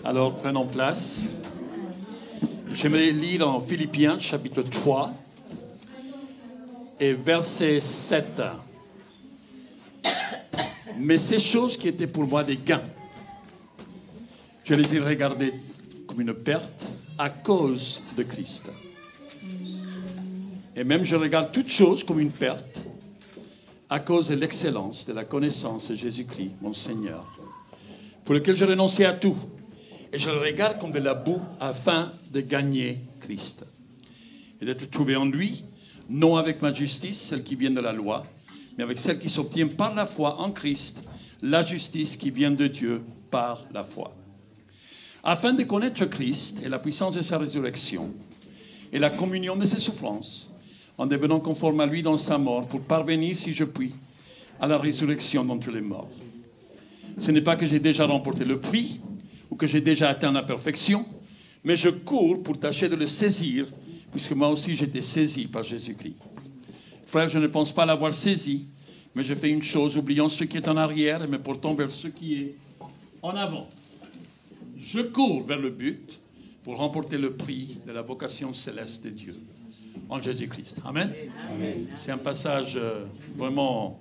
Alors, prenons place. J'aimerais lire en Philippiens, chapitre 3, et verset 7. Mais ces choses qui étaient pour moi des gains, je les ai regardées comme une perte à cause de Christ. Et même je regarde toutes choses comme une perte à cause de l'excellence, de la connaissance de Jésus-Christ, mon Seigneur, pour lequel j'ai renoncé à tout. Et je le regarde comme de la boue afin de gagner Christ. Et d'être trouvé en lui, non avec ma justice, celle qui vient de la loi, mais avec celle qui s'obtient par la foi en Christ, la justice qui vient de Dieu par la foi. Afin de connaître Christ et la puissance de sa résurrection et la communion de ses souffrances, en devenant conforme à lui dans sa mort, pour parvenir, si je puis, à la résurrection d'entre les morts. Ce n'est pas que j'ai déjà remporté le prix, ou que j'ai déjà atteint la perfection, mais je cours pour tâcher de le saisir, puisque moi aussi j'étais saisi par Jésus-Christ. Frère, je ne pense pas l'avoir saisi, mais je fais une chose, oubliant ce qui est en arrière et me portant vers ce qui est en avant. Je cours vers le but pour remporter le prix de la vocation céleste de Dieu en Jésus-Christ. Amen. Amen. C'est un passage vraiment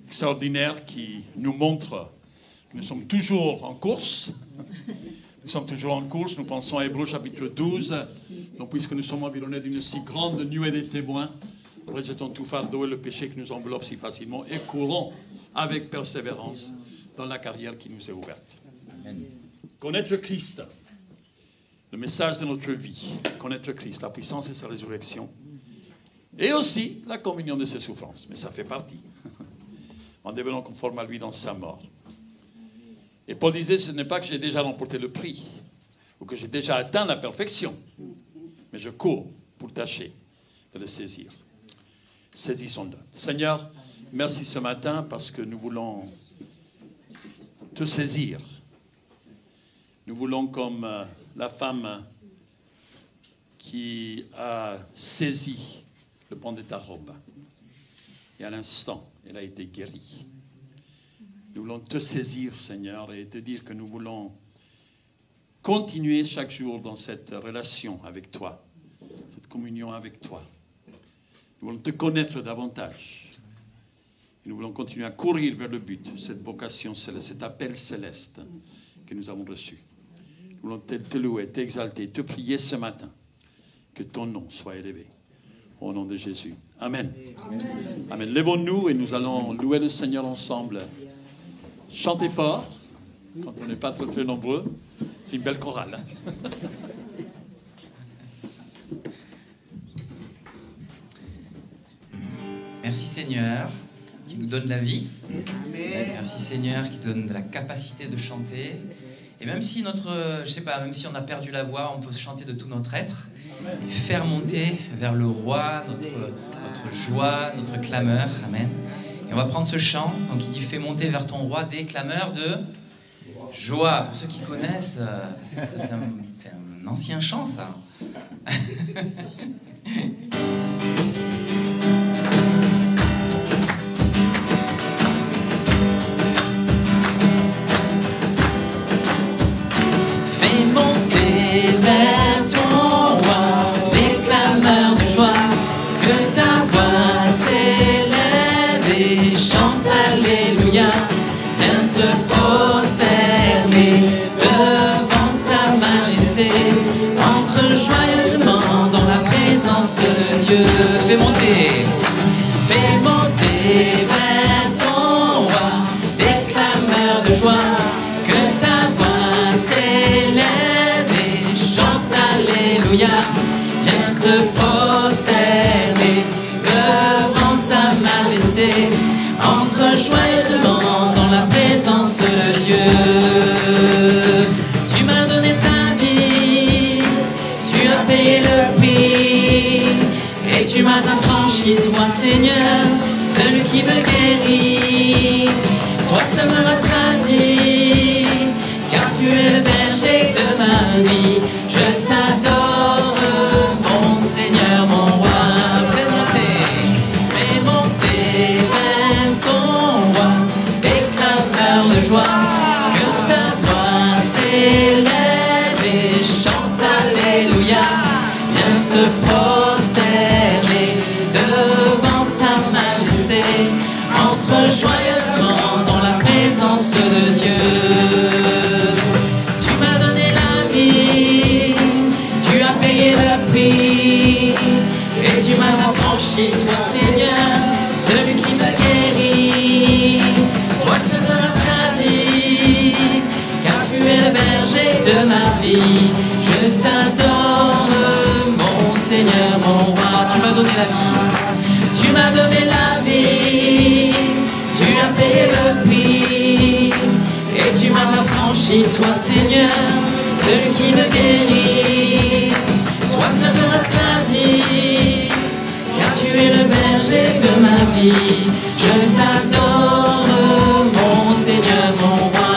extraordinaire qui nous montre que nous sommes toujours en course. Nous sommes toujours en course. Nous pensons à Hébreux chapitre 12. Donc, puisque nous sommes environnés d'une si grande nuée de témoins, rejetons tout fardeau et le péché qui nous enveloppe si facilement et courons avec persévérance dans la carrière qui nous est ouverte. Amen. Connaître Christ, le message de notre vie, connaître Christ, la puissance de sa résurrection, et aussi la communion de ses souffrances. Mais ça fait partie, en devenant conforme à lui dans sa mort. Et Paul disait, ce n'est pas que j'ai déjà remporté le prix, ou que j'ai déjà atteint la perfection, mais je cours pour tâcher de le saisir. Saisissons-le. Seigneur, merci ce matin parce que nous voulons te saisir. Nous voulons, comme la femme qui a saisi le pan de ta robe, et à l'instant, elle a été guérie. Nous voulons te saisir, Seigneur, et te dire que nous voulons continuer chaque jour dans cette relation avec toi, cette communion avec toi. Nous voulons te connaître davantage. Et nous voulons continuer à courir vers le but, cette vocation céleste, cet appel céleste que nous avons reçu. Nous voulons te louer, t'exalter, te prier ce matin. Que ton nom soit élevé. Au nom de Jésus. Amen. Amen. Amen. Lèvons-nous et nous allons louer le Seigneur ensemble. Chantez fort, quand on n'est pas très, très nombreux. C'est une belle chorale. Hein? Merci Seigneur, qui nous donne la vie. Amen. Merci Seigneur, qui donne la capacité de chanter. Et même si même si on a perdu la voix, on peut chanter de tout notre être. Et faire monter vers le roi notre joie, notre clameur. Amen. Et on va prendre ce chant, donc il dit « Fais monter vers ton roi des clameurs de joie ». Pour ceux qui connaissent, parce que c'est un ancien chant, ça. Fais monter vers ton roi des clameurs de joie, que ta voix s'élève et chante Alléluia, viens te prosterner devant sa majesté, entre joyeusement dans la présence de Dieu. Fais monter vers ton roi des clameurs de joie, que ta voix s'élève et chante Alléluia, viens te prosterner devant sa majesté, entre joyeusement dans la présence de Dieu. Tu m'as donné ta vie, tu as payé le prix, et tu m'as affranchi, toi Seigneur, celui qui me guérit. Toi seul me rassasie, car tu es le berger de ma vie. Je t'adore, mon Seigneur, mon roi. Fais monter vers ton roi des clameurs de joie, que ta présence de Dieu. Tu m'as donné la vie, tu as payé le prix, et tu m'as affranchi, toi Seigneur, celui qui me guérit. Toi seul me rassasie, car tu es le berger de ma vie. Je t'adore, mon Seigneur, mon roi. Tu m'as donné la vie, tu m'as donné la vie, tu as payé le prix, et tu m'as affranchi, toi Seigneur, celui qui me guérit. Toi seul me rassasie, car tu es le berger de ma vie. Je t'adore, mon Seigneur, mon roi.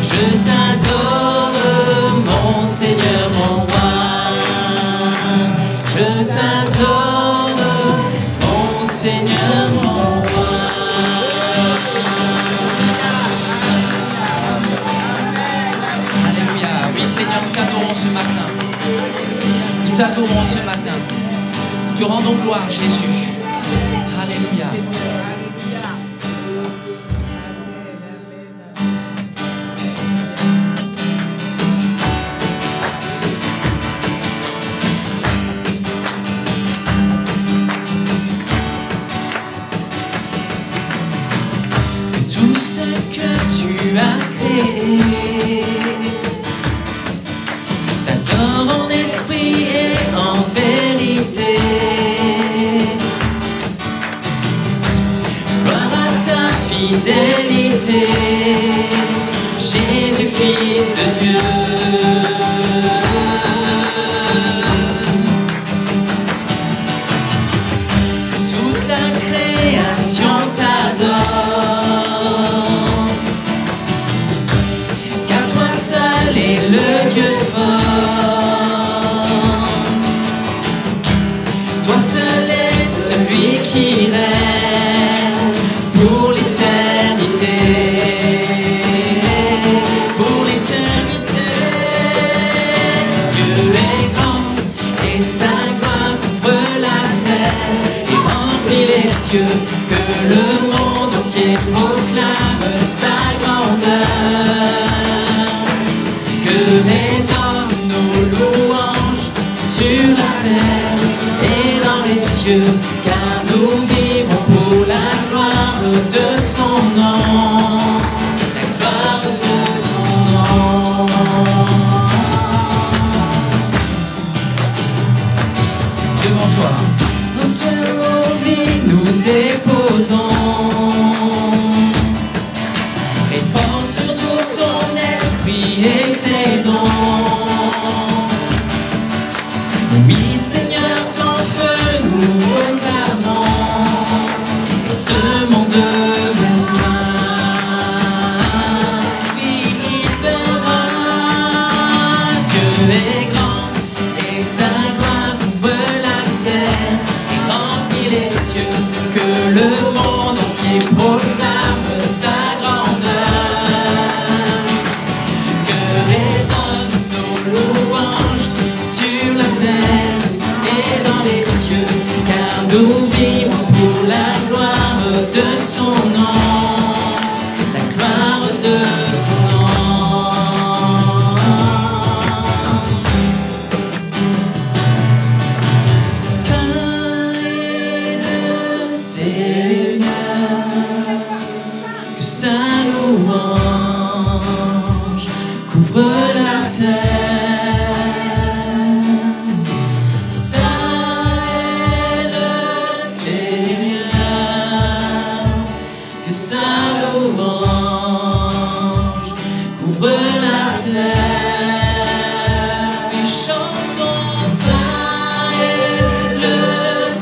Je t'adore, mon Seigneur, mon roi. Je t'adore, mon Seigneur, mon roi. Alléluia. Oui, Seigneur, nous t'adorons ce matin. Nous t'adorons ce matin. Nous te rendons gloire, Jésus. Alléluia. Tout ce que tu as créé t'adore en esprit et en vérité. Gloire à ta fidélité, Jésus, Fils de Dieu. Toute la création t'adore, car toi seul est le Dieu fort. Toi seul est celui qui règne pour l'éternité. Pour l'éternité, Dieu est grand et sa gloire couvre la terre et remplit les cieux. Que le monde entier proclame sa grandeur. Que résonnent nos louanges sur la terre et dans les cieux, car nous vivons pour la gloire de son nom. La gloire de son nom. Devant toi, dans nos vies nous déposons. Répands sur nous ton esprit et tes dons. Oui, Seigneur, ton feu nous proclamons, et ce monde besoin. Oui, il verra, Dieu est grand, et sa gloire couvre la terre et remplit les cieux. Que le monde entier proclame sa grandeur. Que résonnent nos louanges sur la terre et dans les cieux, car nous vivons pour la gloire de son nom. La gloire de son nom. Saint est le Seigneur, que sa louange couvre la terre. Saint est le Seigneur, que sa louange couvre la terre. Et chantons, Saint est le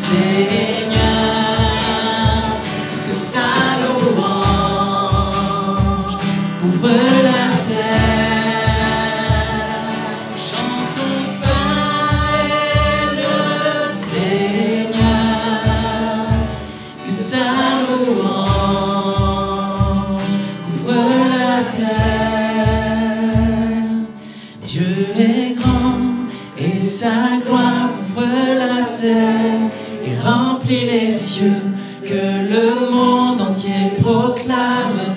Seigneur, que sa louange couvre la terre. Chantons, Saint est le Seigneur, que sa louange couvre la terre. Dieu est grand et sa gloire couvre la terre et remplit les cieux. Que le monde entier proclame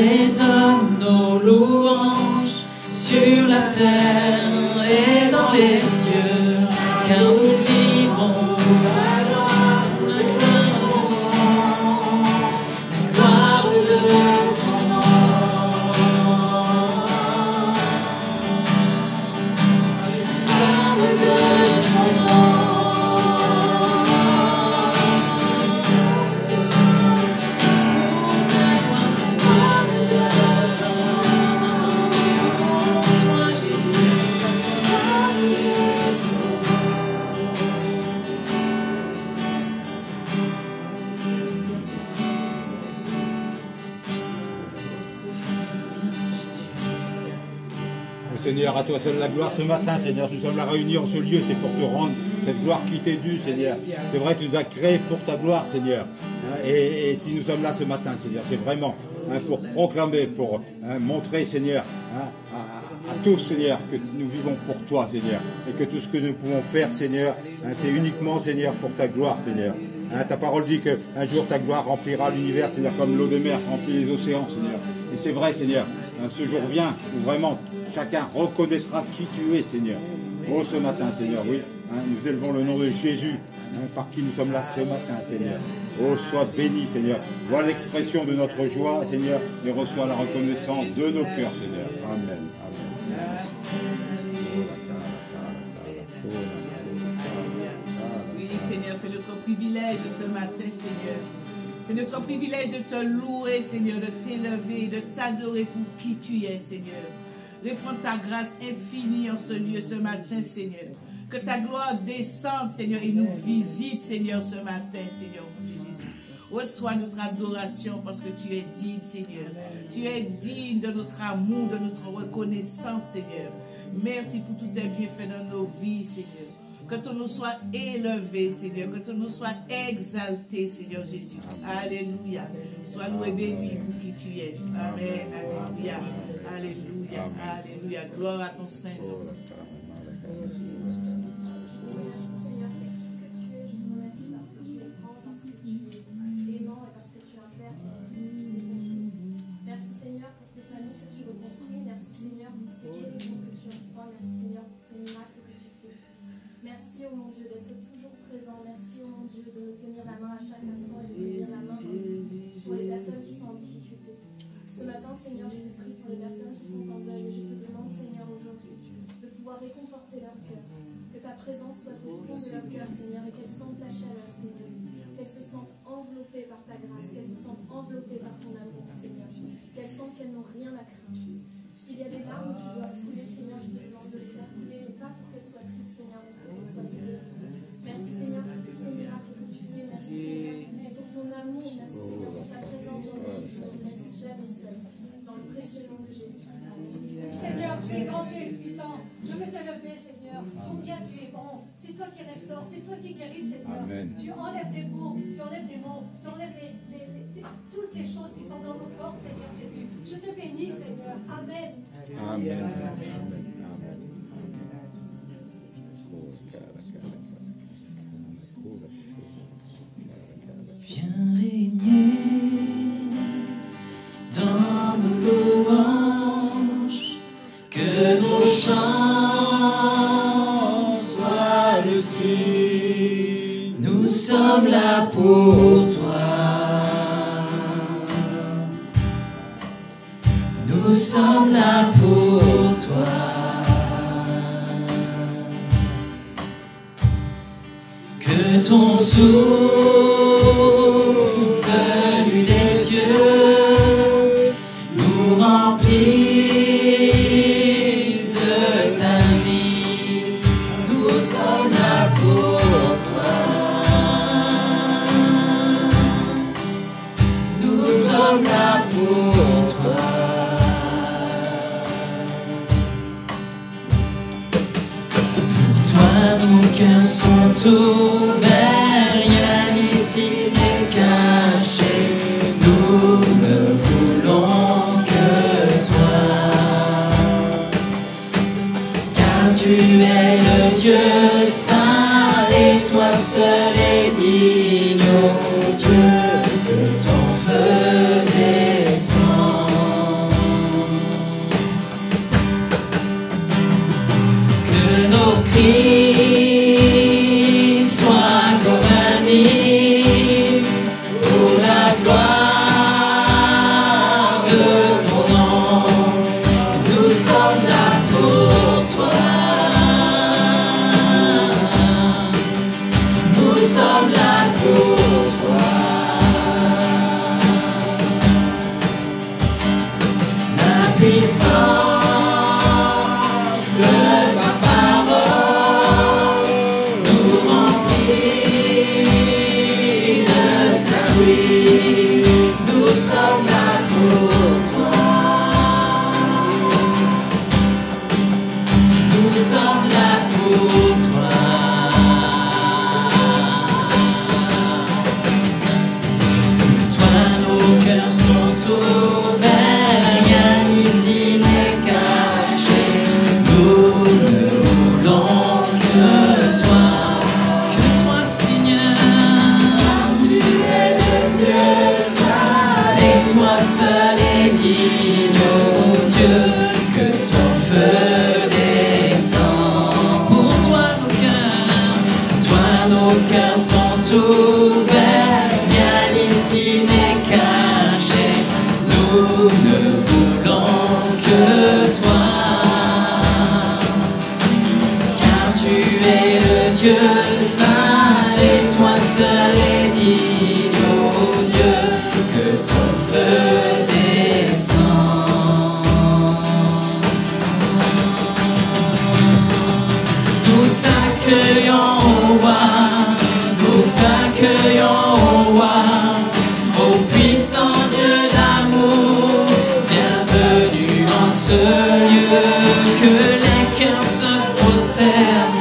résonne nos louanges sur la terre et dans les cieux, car nous vivons la gloire de son nom, la gloire de son nom, la gloire de son nom. Seigneur, à toi seul la gloire ce matin, Seigneur. Nous sommes là réunis en ce lieu, c'est pour te rendre cette gloire qui t'est due, Seigneur. C'est vrai, tu nous as créés pour ta gloire, Seigneur. Et si nous sommes là ce matin, Seigneur, c'est vraiment pour proclamer, pour montrer, Seigneur, à tous, Seigneur, que nous vivons pour toi, Seigneur. Et que tout ce que nous pouvons faire, Seigneur, c'est uniquement, Seigneur, pour ta gloire, Seigneur. Ta parole dit qu'un jour ta gloire remplira l'univers, Seigneur, comme l'eau de mer remplit les océans, Seigneur. Et c'est vrai, Seigneur, ce jour vient où vraiment chacun reconnaîtra qui tu es, Seigneur. Oh, ce matin, Seigneur, oui, nous élevons le nom de Jésus, par qui nous sommes là ce matin, Seigneur. Oh, sois béni, Seigneur. Vois l'expression de notre joie, Seigneur, et reçois la reconnaissance de nos cœurs, Seigneur. Amen. Oui, Seigneur, c'est notre privilège ce matin, Seigneur. C'est notre privilège de te louer, Seigneur, de t'élever, de t'adorer pour qui tu es, Seigneur. Réponds ta grâce infinie en ce lieu ce matin, Seigneur. Que ta gloire descende, Seigneur, et nous visite, Seigneur, ce matin, Seigneur, mon Dieu Jésus. Reçois notre adoration parce que tu es digne, Seigneur. Tu es digne de notre amour, de notre reconnaissance, Seigneur. Merci pour tous tes bienfaits dans nos vies, Seigneur. Que ton nom soit élevé, Seigneur. Que ton nom soit exalté, Seigneur Jésus. Alléluia. Sois loué et béni pour qui tu es. Amen. Alléluia. Alléluia. Alléluia. Gloire à ton Saint-Nom. Merci, oh mon Dieu, d'être toujours présent. Merci, oh mon Dieu, de me tenir la main à chaque instant et de me tenir la main pour les personnes qui sont en difficulté. Ce matin, Seigneur, je te prie pour les personnes qui sont en deuil. Je te demande, Seigneur, aujourd'hui, de pouvoir réconforter leur cœur. Que ta présence soit au fond de leur cœur, Seigneur, et qu'elles sentent ta chaleur, Seigneur. Qu'elles se sentent enveloppées par ta grâce, qu'elles se sentent enveloppées par ton amour, Seigneur. Qu'elles sentent qu'elles n'ont rien à craindre. S'il y a des larmes qui doivent couler, Seigneur, je te demande de les faire couler, mais pas pour qu'elles soient tristes, Seigneur, mais pour qu'elles soient guéries. Merci, Seigneur, pour tous ces miracles que tu fais. Merci, Seigneur, pour ton amour. Merci, Seigneur, pour ta présence dans nos vies. Ne laisse jamais seul. Dans le précieux nom de Jésus. Seigneur, tu es grand, tu es puissant. Je veux te lever, Seigneur. Combien tu es bon. C'est toi qui restaures, c'est toi qui guéris, Seigneur. Amen. Tu enlèves les maux, tu enlèves les maux, tu enlèves toutes les choses qui sont dans nos corps, Seigneur Jésus. Je te bénis, Seigneur. Amen. Amen. Viens régner dans nos louanges, que nos chants soient le signe. Nous sommes là pour toi. Nous sommes là pour toi. Que ton souffle venu des cieux nous remplisse de ta vie. Nous sommes là pour toi. Nous sommes là pour toi. Pour toi, nos cœurs sont ouverts, rien ici n'est caché. Nous ne voulons que toi, car tu es le Dieu saint et toi seul est digne, oh Dieu, que ton feu descend. oui, nous sommes là pour toi. Nous sommes là pour toi. Toi, nos cœurs sont ouverts, rien ici n'est caché. Nous ne voulons que toi, Seigneur. Tu es le Dieu saint, et toi seul est digne, oh Dieu, que ton feu descend. Pour toi nos cœurs sont ouverts, rien ici n'est caché. Nous ne voulons que toi, car tu es le Dieu saint, et toi seul est digne, oh Dieu, que ton feu descend. Nous t'accueillons, ô roi, nous t'accueillons, ô roi, ô puissant Dieu d'amour, bienvenue en ce lieu. Que les cœurs se prosternent,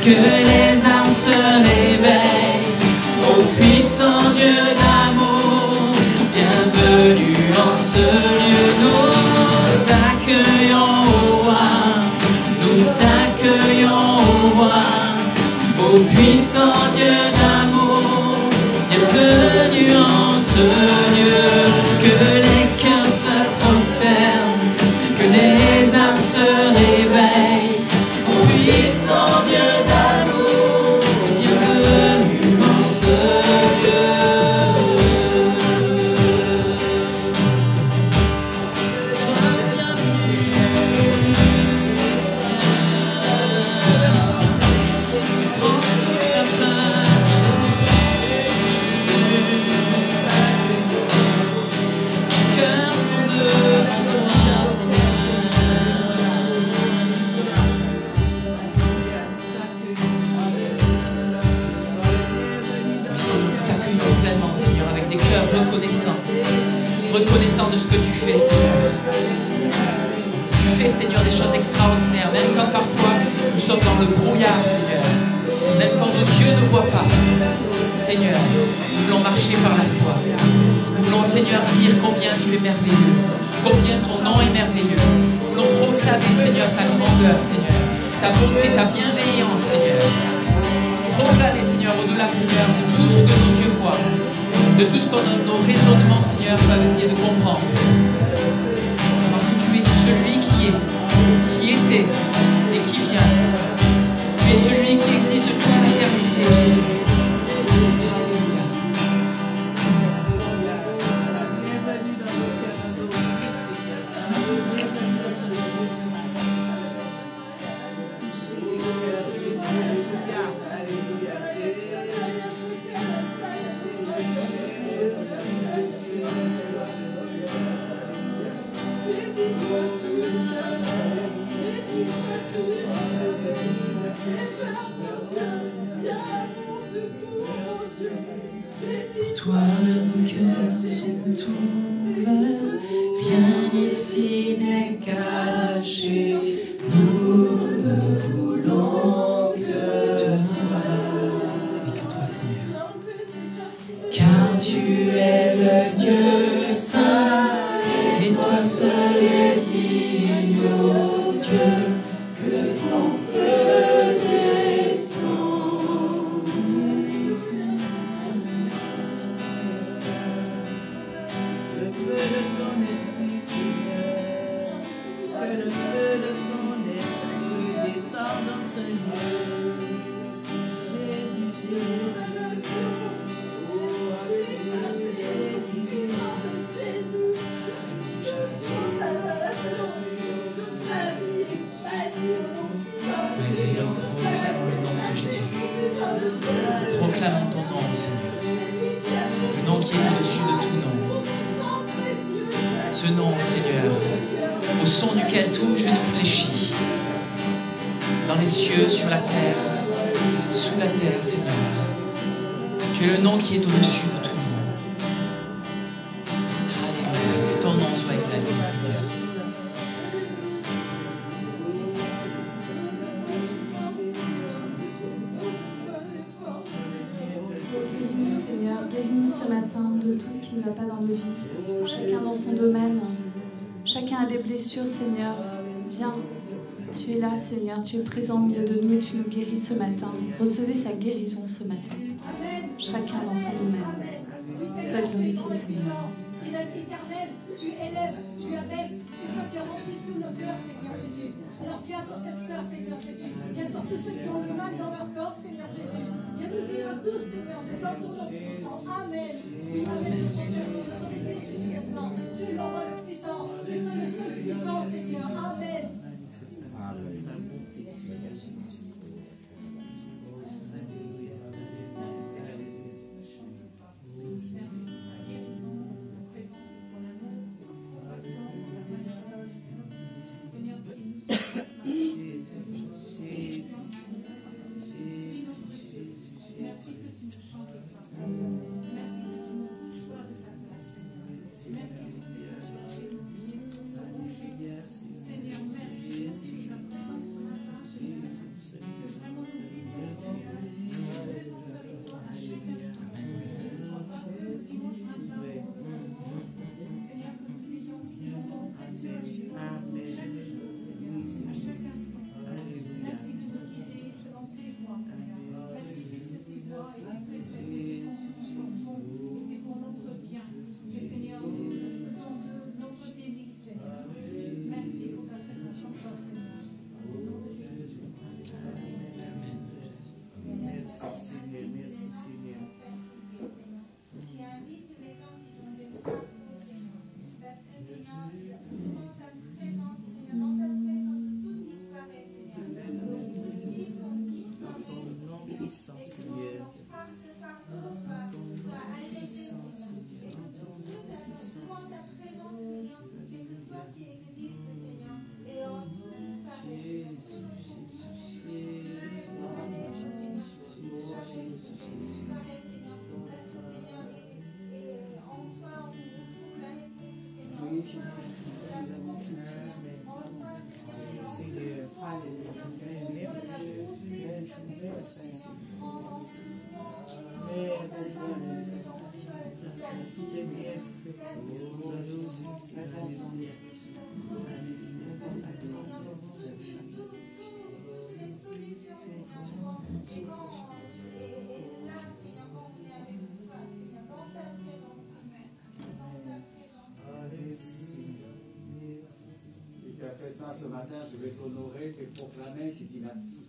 que les âmes se réveillent, ô puissant Dieu d'amour, bienvenue en ce lieu. Nous t'accueillons, ô roi, nous t'accueillons, ô roi, ô puissant Dieu d'amour, bienvenue en ce lieu. Que les cœurs se prosternent, que les âmes se réveillent, ô puissant Dieu d'amour, bienvenue en ce lieu. Sois le bienvenu, Seigneur. Prends toute ta place, Jésus. Nos cœurs sont devant toi, Seigneur. Oui, Seigneur, nous t'accueillons pleinement, Seigneur, avec des cœurs reconnaissants de ce que tu fais, Seigneur. Tu fais, Seigneur, des choses extraordinaires, même quand parfois nous sommes dans le brouillard, Seigneur. Même quand nos yeux ne voient pas, Seigneur, nous voulons marcher par la foi. Nous voulons, Seigneur, dire combien tu es merveilleux, combien ton nom est merveilleux. Nous voulons proclamer, Seigneur, ta grandeur, Seigneur, ta bonté, ta bienveillance, Seigneur. Proclamer, Seigneur, au-delà, Seigneur, de tout ce que nos yeux voient, de tout ce que nos raisonnements, Seigneur, peuvent essayer de comprendre. Parce que tu es celui qui est, qui était et qui vient. Tu es celui qui existe de toute l'éternité, Jésus. Alléluia. Bienvenue dans nos cœurs adorés, Seigneur. Bienvenue dans ce lieu ce matin. Touchez les cœurs, Jésus. Alléluia. Alléluia. Pour toi, nos cœurs sont ouverts, rien ici n'est caché. Nous ne voulons que toi. Et que toi, Seigneur. Car tu es le Dieu saint, et toi seul est digne, ô Dieu, que ton feu descend. Le feu de ton esprit, Seigneur, que le feu de ton esprit descende dans ce lieu. Jésus, Jésus, oh, Alléluia, Jésus, Jésus. Oui, Seigneur, proclamons le nom de Jésus. Proclamons ton nom, Seigneur. Le nom qui est au-dessus de tout nom. Ce nom, Seigneur, au son duquel tout genou fléchit. Dans les cieux, sur la terre, sous la terre, Seigneur. Tu es le nom qui est au-dessus de tout nom. ce matin de tout ce qui ne va pas dans nos vies. Chacun dans son domaine. Chacun a des blessures, Seigneur. Viens. Tu es là, Seigneur. Tu es présent au milieu de nous et tu nous guéris ce matin. Recevez sa guérison ce matin. Chacun dans son domaine. Sois glorifié, Seigneur. Éternel, tu élèves, tu abaisses, c'est toi qui as rempli tous nos cœurs, Seigneur Jésus. Alors viens sur cette sœur, Seigneur Jésus. Viens sur tous ceux qui ont le mal dans leur corps, Seigneur Jésus. Viens nous dire à tous, Seigneur, de ton nom puissant. Amen. Amen. Tu es l'envoi le puissant. C'est toi le seul puissant, Seigneur. Amen. Ce matin, je vais t'honorer, te proclamer, te dire merci.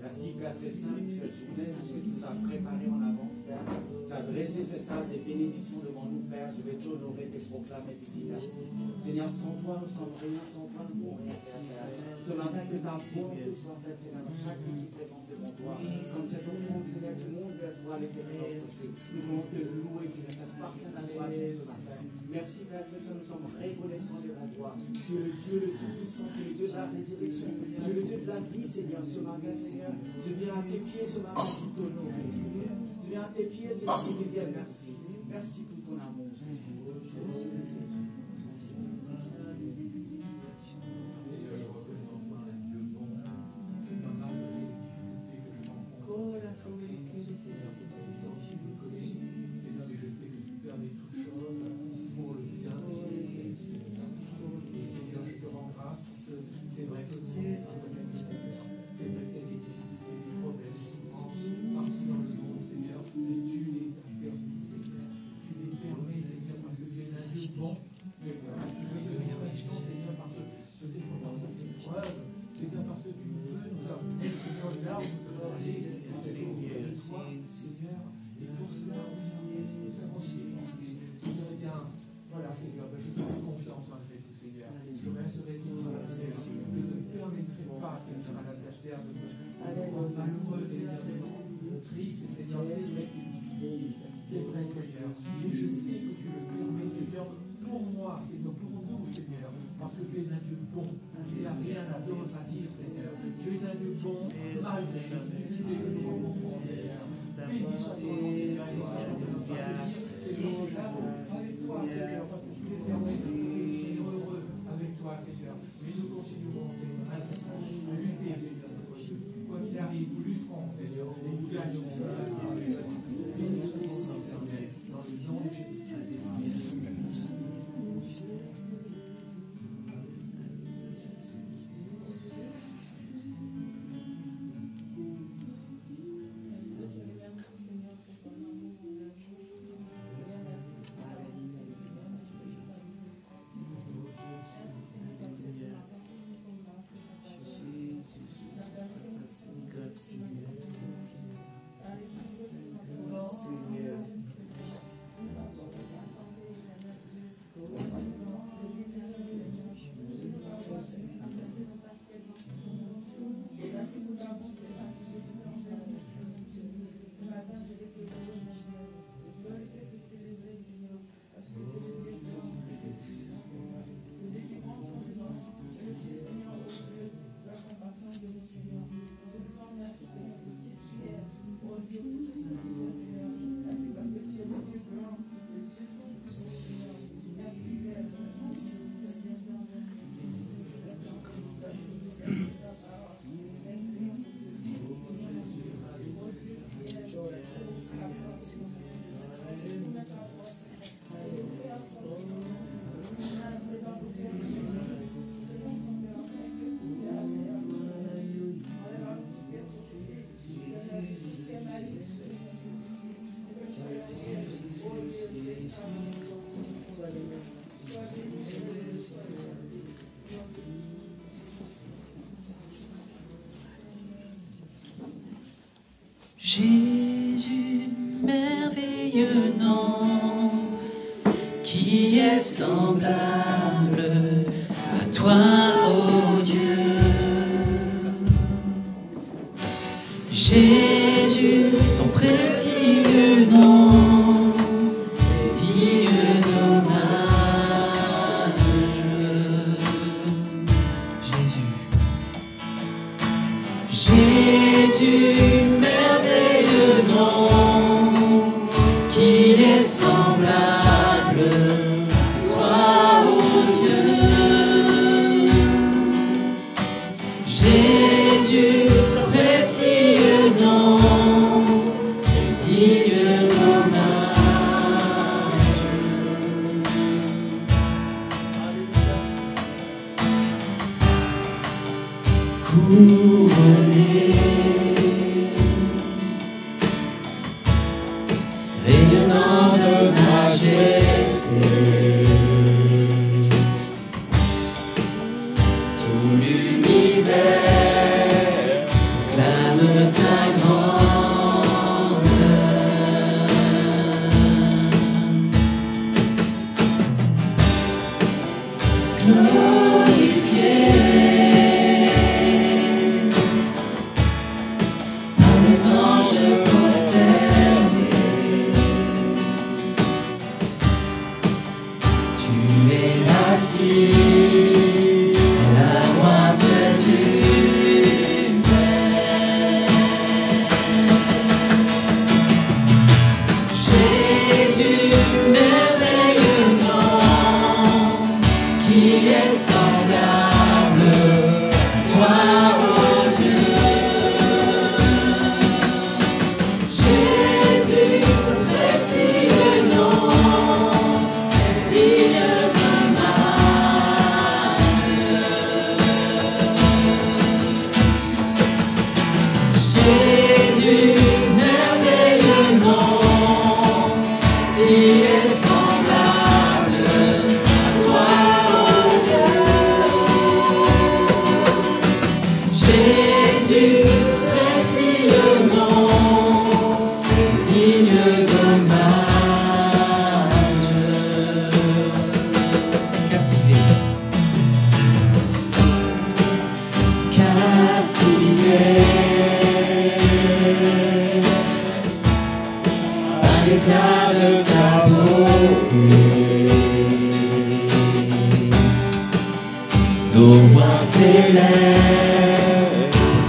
Merci, Père très saint, pour cette journée, tout ce que tu nous as préparé en avance, Père. Tu as dressé cette table des bénédictions devant nous, Père. Je vais t'honorer, te proclamer, te dire merci. Seigneur, sans toi, nous sommes rien, sans toi, nous pouvons rien faire, Père. Ce matin, que ta volonté soit faite, Seigneur, dans chacun qui est présent devant toi. Comme cette offrande, Seigneur, tout le monde vers toi, l'éternel. Nous voulons te louer, Seigneur, cette parfaite adoration ce matin. Merci, Père très saint, nous sommes reconnaissants devant toi. Tu es le Dieu, le Tout-Puissant, tu es le Dieu de la résurrection. Tu es le Dieu de la vie, Seigneur, ce matin, Seigneur. Je viens à tes pieds ce matin pour t'honorer, Seigneur. Je viens à tes pieds, Seigneur, pour te dire merci. Merci pour ton amour, Seigneur. C'est vrai que c'est vrai qu'il y a des problèmes partout dans le monde, Seigneur, mais tu les as permis, Seigneur. Tu les permets, Seigneur, parce que tu es un Dieu bon, Seigneur. Tu veux de compassion, Seigneur, parce que peut-être dans cette épreuve, Seigneur, parce que tu veux nous amener, Seigneur, là où nous devons aller, Seigneur, Seigneur. Et pour cela, nous avons Seigneur, eh bien, voilà, Seigneur, je te fais confiance malgré tout, Seigneur. Je reste résilient, Seigneur. Je ne permettrai pas, Seigneur, à l'adversaire de me rendre malheureux, Seigneur, de me rendre triste, Seigneur. C'est vrai que c'est difficile. C'est vrai, Seigneur. Et je sais que tu le permets, Seigneur, pour moi, Seigneur, pour nous, Seigneur. Parce que tu es un Dieu bon. Il n'y a rien à d'autre à dire, Seigneur. Tu es un Dieu bon, malgré les difficultés que nous rencontrons, Seigneur. Béni soit ton nom, Seigneur. Seigneur, c'est là avec toi, Seigneur, parce que tu es permis de nous heureux avec toi, Seigneur. Mais nous continuerons, Seigneur, à lutter, Seigneur. Quoi qu'il arrive, nous lutterons, Seigneur, et nous gagnerons. Béni soit ton nom, Seigneur, dans le nom Jésus, merveilleux nom, qui est semblable à toi, ô Dieu. Jésus, ton précieux nom, digne d'hommage. Jésus, Jésus, merveilleux nom, qui est semblable à toi, ô Dieu. Jésus, précieux nom, digne d'hommage. Couronné, rayonnant de majesté, tout l'univers clame ta grandeur. Glorifié par les anges prosternés, tu es assis à la droite du Père. Jésus, merveilleux nom, qui est semblable à toi, ô Dieu. Jésus, précieux nom, digne d'hommage. Jésus, merveilleux nom, qui est semblable à toi, ô Dieu. Jésus, précieux nom, digne d'hommage. Captivé, captivé par l'éclat de ta beauté, nos voix s'élèvent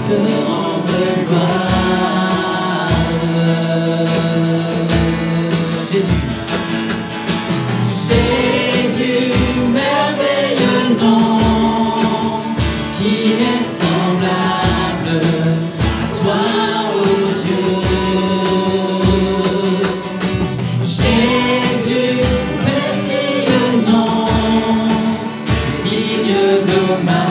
te rendre gloire. Jésus, Jésus, merveilleux nom, qui est semblable à toi, ô Dieu. Jésus, précieux nom, digne d'hommage.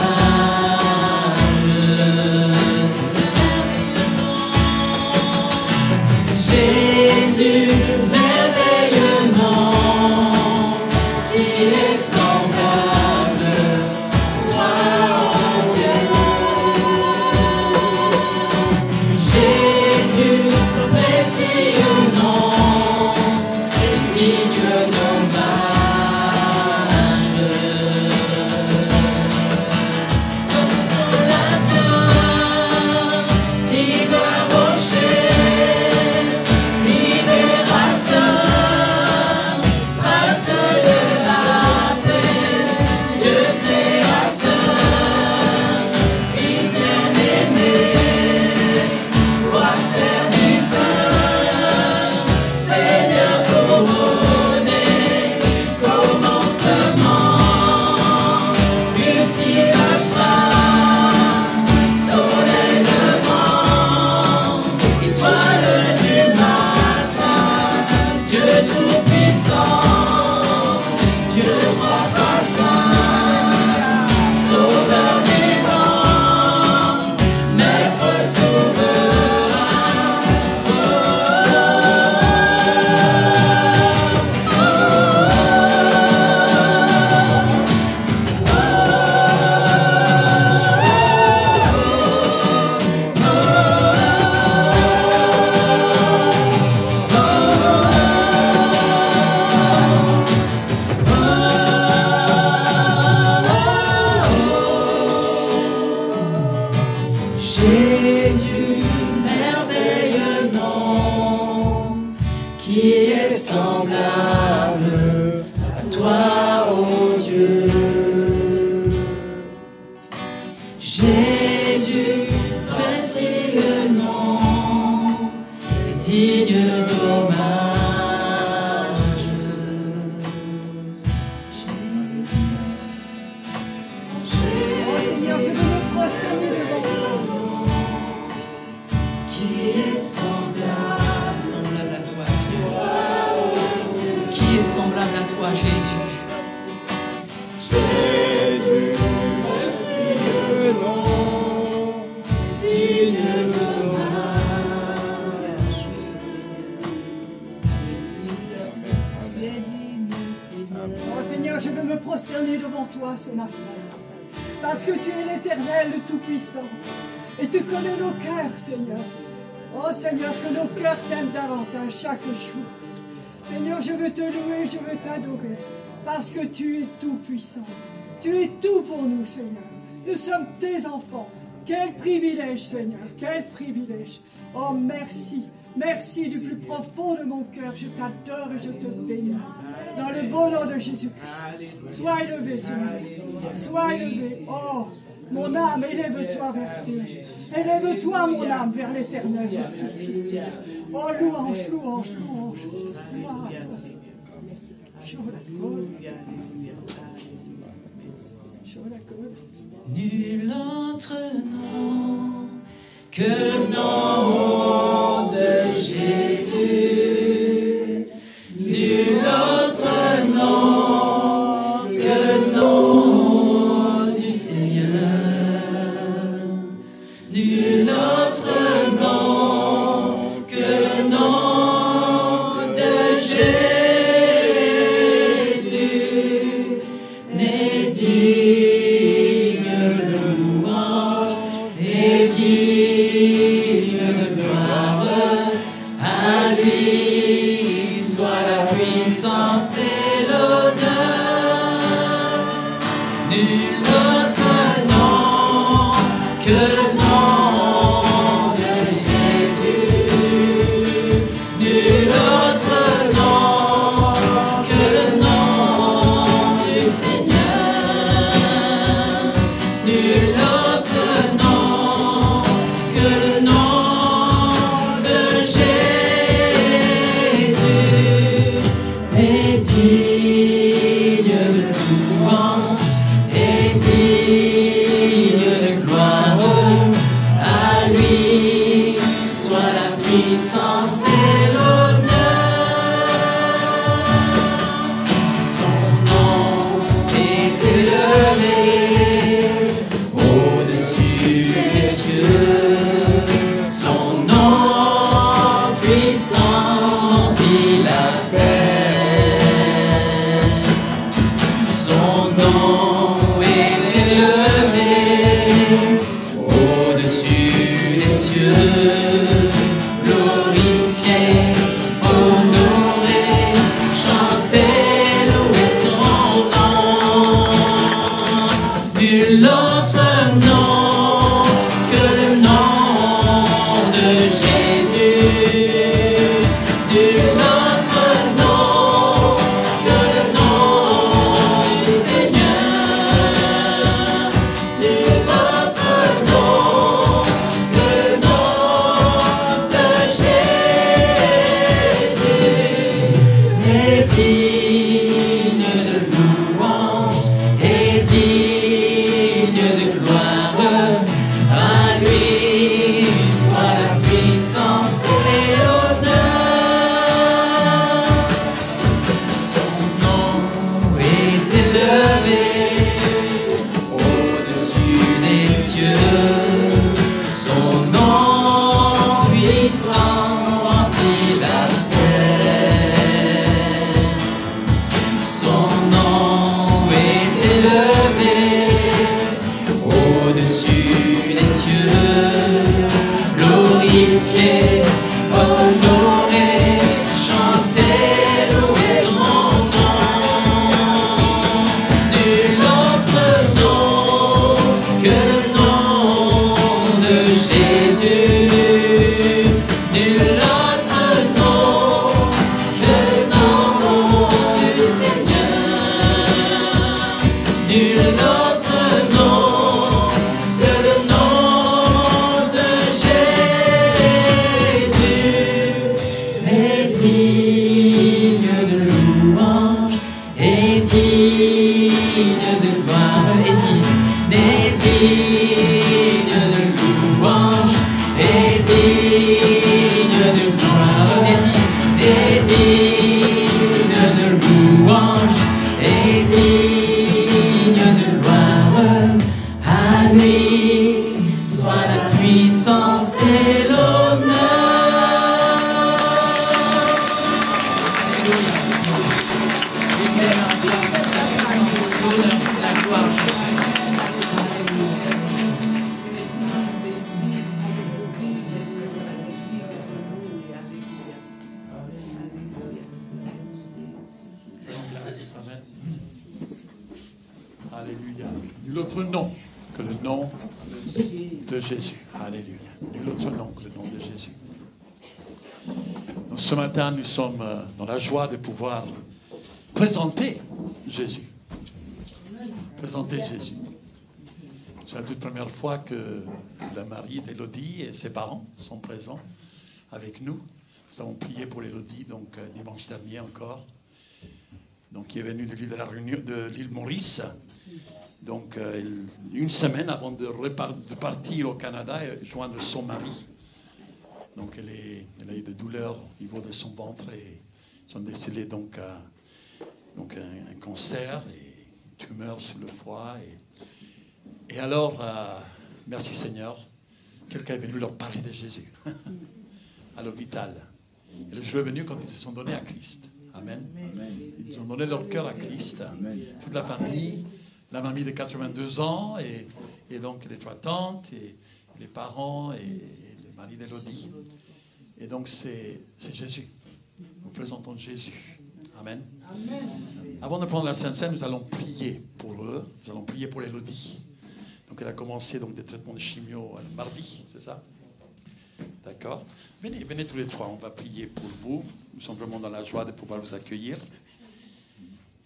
toi, ô Dieu. Jésus, précieux nom, digne d'hommage. Oh Seigneur, je veux me prosterner devant toi. Qui est semblable à toi, Seigneur? Qui est semblable à toi, Jésus? Jésus, précieux nom, digne d'hommage. Oh Seigneur, je veux me prosterner devant toi ce matin. Parce que tu es l'Éternel, le Tout-Puissant. Et tu connais nos cœurs, Seigneur. Oh Seigneur, que nos cœurs t'aiment davantage chaque jour. Seigneur, je veux te louer, je veux t'adorer. Parce que tu es tout-puissant. Tu es tout pour nous, Seigneur. Nous sommes tes enfants. Quel privilège, Seigneur. Quel privilège. Oh, merci. Merci du plus profond de mon cœur. Je t'adore et je te bénis. Dans le beau nom de Jésus-Christ. Sois élevé ce matin. Sois élevé. Oh, mon âme, élève-toi vers Dieu. Élève-toi, mon âme, vers l'éternel. Oh, louange, louange, louange. Gloire à toi. Nul autre nom que le nom de Jésus. Nul autre nom que le nom du Seigneur. Nul autre nom que le nom de Jésus. Seigneur. digne de gloire, est digne de louange, est digne de gloire, est digne de louange, est digne de gloire. À lui soit la puissance et l'honneur. Alléluia. Oui, Seigneur, la puissance, l'honneur, la gloire. Amen. Alléluia. Nul autre nom que le nom de Jésus. Alléluia. Nul autre nom que le nom de Jésus. Donc, ce matin, nous sommes dans la joie de pouvoir présenter Jésus. Présenter Jésus. C'est la toute première fois que la Marie d'Élodie et ses parents sont présents avec nous. Nous avons prié pour Élodie, donc dimanche dernier encore. Donc, il est venu de l'île de la Réunion, de l'île Maurice. Donc, une semaine avant de partir au Canada et joindre son mari. Donc, elle a eu des douleurs au niveau de son ventre et ils ont décelé donc un cancer et une tumeur sur le foie. Et alors, merci Seigneur, quelqu'un est venu leur parler de Jésus à l'hôpital. Et le jour est venu quand ils se sont donnés à Christ. Amen. Ils ont donné leur cœur à Christ. Toute la famille, la mamie de 82 ans, et donc les 3 tantes, et les parents, et le mari d'Élodie. Et donc c'est Jésus. Nous présentons Jésus. Amen. Avant de prendre la Sainte Seine, nous allons prier pour eux. Nous allons prier pour Élodie. Donc elle a commencé donc, des traitements de chimio le mardi, c'est ça? D'accord. Venez tous les 3, on va prier pour vous. Nous sommes vraiment dans la joie de pouvoir vous accueillir.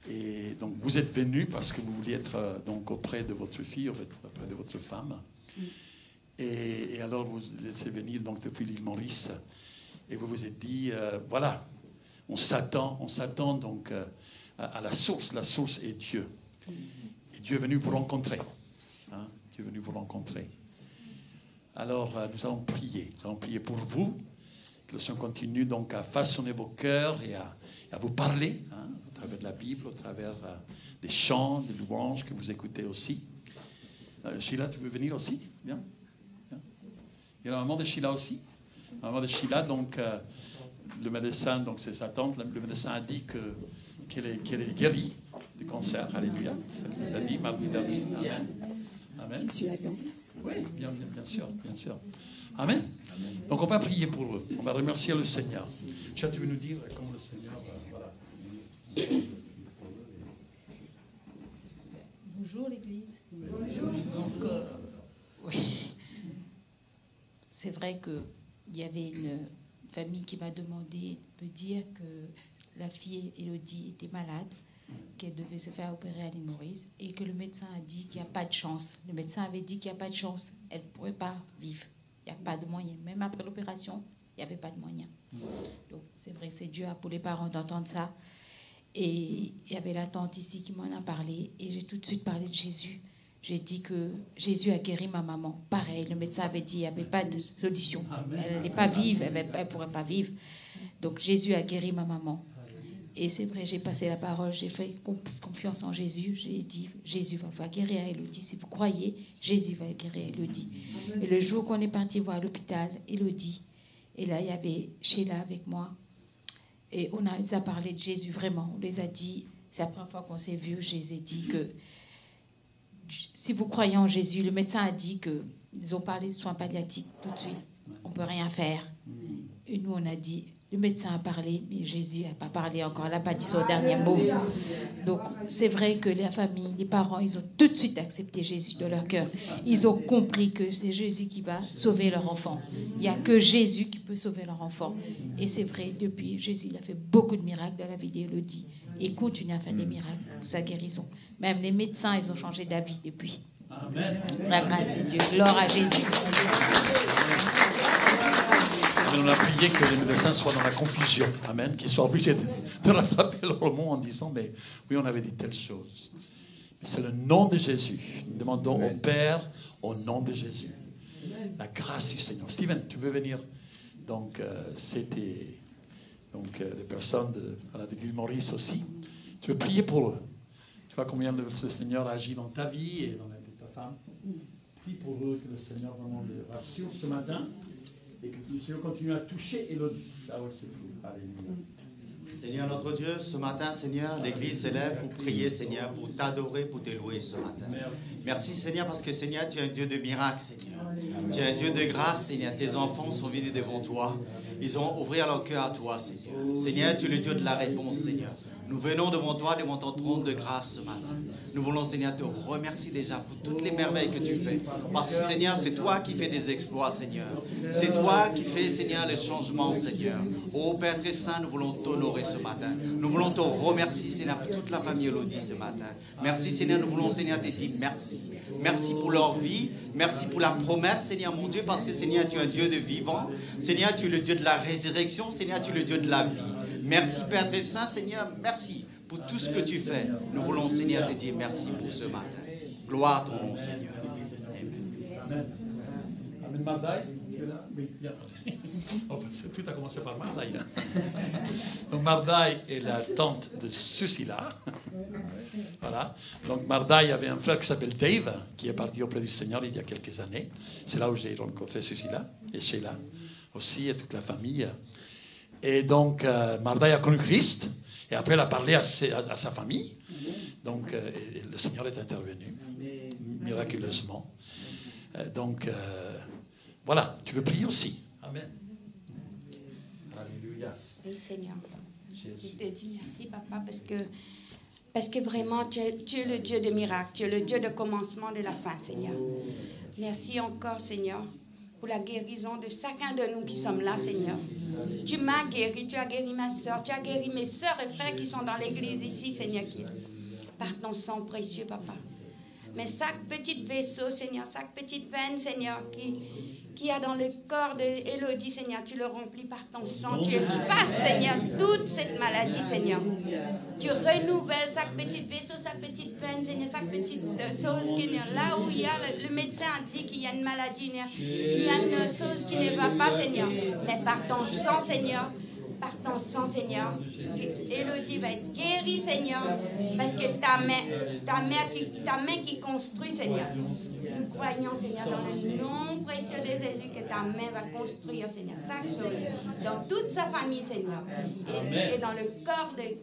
Et donc vous êtes venus parce que vous vouliez être donc auprès de votre fille, auprès de votre femme. Et alors vous laissez venir donc depuis l'île Maurice. Et vous vous êtes dit, voilà, on s'attend donc à la source. La source est Dieu. Et Dieu est venu vous rencontrer. Hein? Dieu est venu vous rencontrer. Alors, nous allons prier. Nous allons prier pour vous. Que le Seigneur continue donc à façonner vos cœurs et à vous parler, hein, au travers de la Bible, au travers des chants, des louanges que vous écoutez aussi. Sheila, tu veux venir aussi? Bien. Bien. Il y a la maman de Sheila aussi. La maman de Sheila, donc, le médecin, donc c'est sa tante, le médecin a dit qu'elle est guérie du cancer. Alléluia. C'est ce qu'il nous a dit mardi dernier. Amen. Amen. Oui, bien sûr, bien sûr. Amen. Donc on va prier pour eux. On va remercier le Seigneur. Tu veux nous dire comment le Seigneur... voilà. Bonjour l'Église. Bonjour. Donc, oui. C'est vrai qu'il y avait une famille qui m'a demandé de me dire que la fille Élodie était malade, qu'elle devait se faire opérer à l'île Maurice et que le médecin a dit qu'il n'y a pas de chance. Le médecin avait dit qu'il n'y a pas de chance. Elle ne pourrait pas vivre. Il n'y a pas de moyens. Même après l'opération, il n'y avait pas de moyens. Donc, c'est vrai que c'est Dieu pour les parents d'entendre ça. Et il y avait la tante ici qui m'en a parlé. Et j'ai tout de suite parlé de Jésus. J'ai dit que Jésus a guéri ma maman. Pareil, le médecin avait dit qu'il n'y avait pas de solution. Elle n'allait pas vivre, elle ne pourrait pas vivre. Donc, Jésus a guéri ma maman. Et c'est vrai, j'ai passé la parole, j'ai fait confiance en Jésus. J'ai dit, Jésus va guérir Élodie. Si vous croyez, Jésus va guérir Élodie. Et le jour qu'on est parti voir à l'hôpital, Élodie, et là, il y avait Sheila avec moi. Et on les a parlé de Jésus, vraiment. On les a dit, c'est la première fois qu'on s'est vus, je les ai dit que si vous croyez en Jésus, le médecin a dit qu'ils ont parlé de soins palliatifs tout de suite. On ne peut rien faire. Et nous, on a dit... Le médecin a parlé, mais Jésus n'a pas parlé encore. Elle n'a pas dit son dernier mot. Donc, c'est vrai que la famille, les parents, ils ont tout de suite accepté Jésus de leur cœur. Ils ont compris que c'est Jésus qui va sauver leur enfant. Il n'y a que Jésus qui peut sauver leur enfant. Et c'est vrai, depuis, Jésus il a fait beaucoup de miracles dans la vie d'Élodie. Et continue à faire des miracles pour sa guérison. Même les médecins, ils ont changé d'avis depuis. Amen. La grâce de Dieu. Gloire à Jésus. On a prié que les médecins soient dans la confusion. Amen. Qu'ils soient obligés de rattraper leur mot en disant, mais oui, on avait dit telle chose. Mais C'est le nom de Jésus. Nous demandons au Père, au nom de Jésus. La grâce du Seigneur. Steven, tu veux venir? Donc, c'était les personnes de l'île Maurice aussi. Tu veux prier pour eux. Tu vois combien le Seigneur agit dans ta vie et dans la vie de ta femme. Prie pour eux, que le Seigneur vraiment les rassure ce matin et que le Seigneur continue à toucher Élodie. Là où elle se trouve. Alléluia. Seigneur notre Dieu, ce matin, Seigneur, l'Église s'élève pour prier, Seigneur, pour t'adorer, pour te louer ce matin. Merci, Seigneur, parce que, Seigneur, tu es un Dieu de miracles, Seigneur. Tu es un Dieu de grâce, Seigneur. Tes enfants sont venus devant toi. Ils ont ouvert leur cœur à toi, Seigneur. Seigneur, tu es le Dieu de la réponse, Seigneur. Nous venons devant toi, devant ton trône de grâce ce matin. Nous voulons, Seigneur, te remercier déjà pour toutes les merveilles que tu fais. Parce que, Seigneur, c'est toi qui fais des exploits, Seigneur. C'est toi qui fais, Seigneur, les changements, Seigneur. Ô Père très saint, nous voulons t'honorer ce matin. Nous voulons te remercier, Seigneur, pour toute la famille Élodie ce matin. Merci, Seigneur, nous voulons, Seigneur, te dire merci. Merci pour leur vie. Merci pour la promesse, Seigneur, mon Dieu, parce que, Seigneur, tu es un Dieu de vivant. Seigneur, tu es le Dieu de la résurrection. Seigneur, tu es le Dieu de la vie. Merci, Père très saint, Seigneur, merci pour tout ce que tu fais. Nous voulons, Seigneur, te dire merci pour ce matin. Gloire à ton nom, Seigneur. Amen. Amen, Mardaï. Oui, bien. Oh, tout a commencé par Mardaï. Donc, Mardaï est la tante de Susila. Voilà. Donc, Mardaï avait un frère qui s'appelle Dave, qui est parti auprès du Seigneur il y a quelques années. C'est là où j'ai rencontré Susila et Sheila aussi, et toute la famille. Et donc, Mardaï a connu Christ, et après, elle a parlé à sa famille. Donc, et le Seigneur est intervenu, miraculeusement. Donc, voilà, tu veux prier aussi. Amen. Alléluia. Oui, Seigneur. Je te dis merci, Papa, parce que vraiment, tu es le Dieu de miracles, tu es le Dieu de commencement de la fin, Seigneur. Merci encore, Seigneur, pour la guérison de chacun de nous qui sommes là, Seigneur. Tu m'as guéri, tu as guéri ma soeur, tu as guéri mes soeurs et frères qui sont dans l'église ici, Seigneur, par ton sang précieux, Papa. Mais chaque petit vaisseau, Seigneur, chaque petite veine, Seigneur, qui a dans le corps d'Élodie, Seigneur, tu le remplis par ton sang. Tu effaces, Seigneur, toute cette maladie, Seigneur. Tu renouvelles chaque petit vaisseau, chaque petite veine, Seigneur, chaque petite chose qui est là où il y a le médecin dit qu'il y a une maladie, il y a une chose qui ne va pas, Seigneur. Mais par ton sang, Seigneur, par ton sang, Seigneur, Élodie va être guérie, Seigneur, parce que ta main qui construit, Seigneur. Nous croyons, Seigneur, dans le nom précieux de Jésus, que ta main va construire, Seigneur, chaque chose, dans toute sa famille, Seigneur, et dans le corps de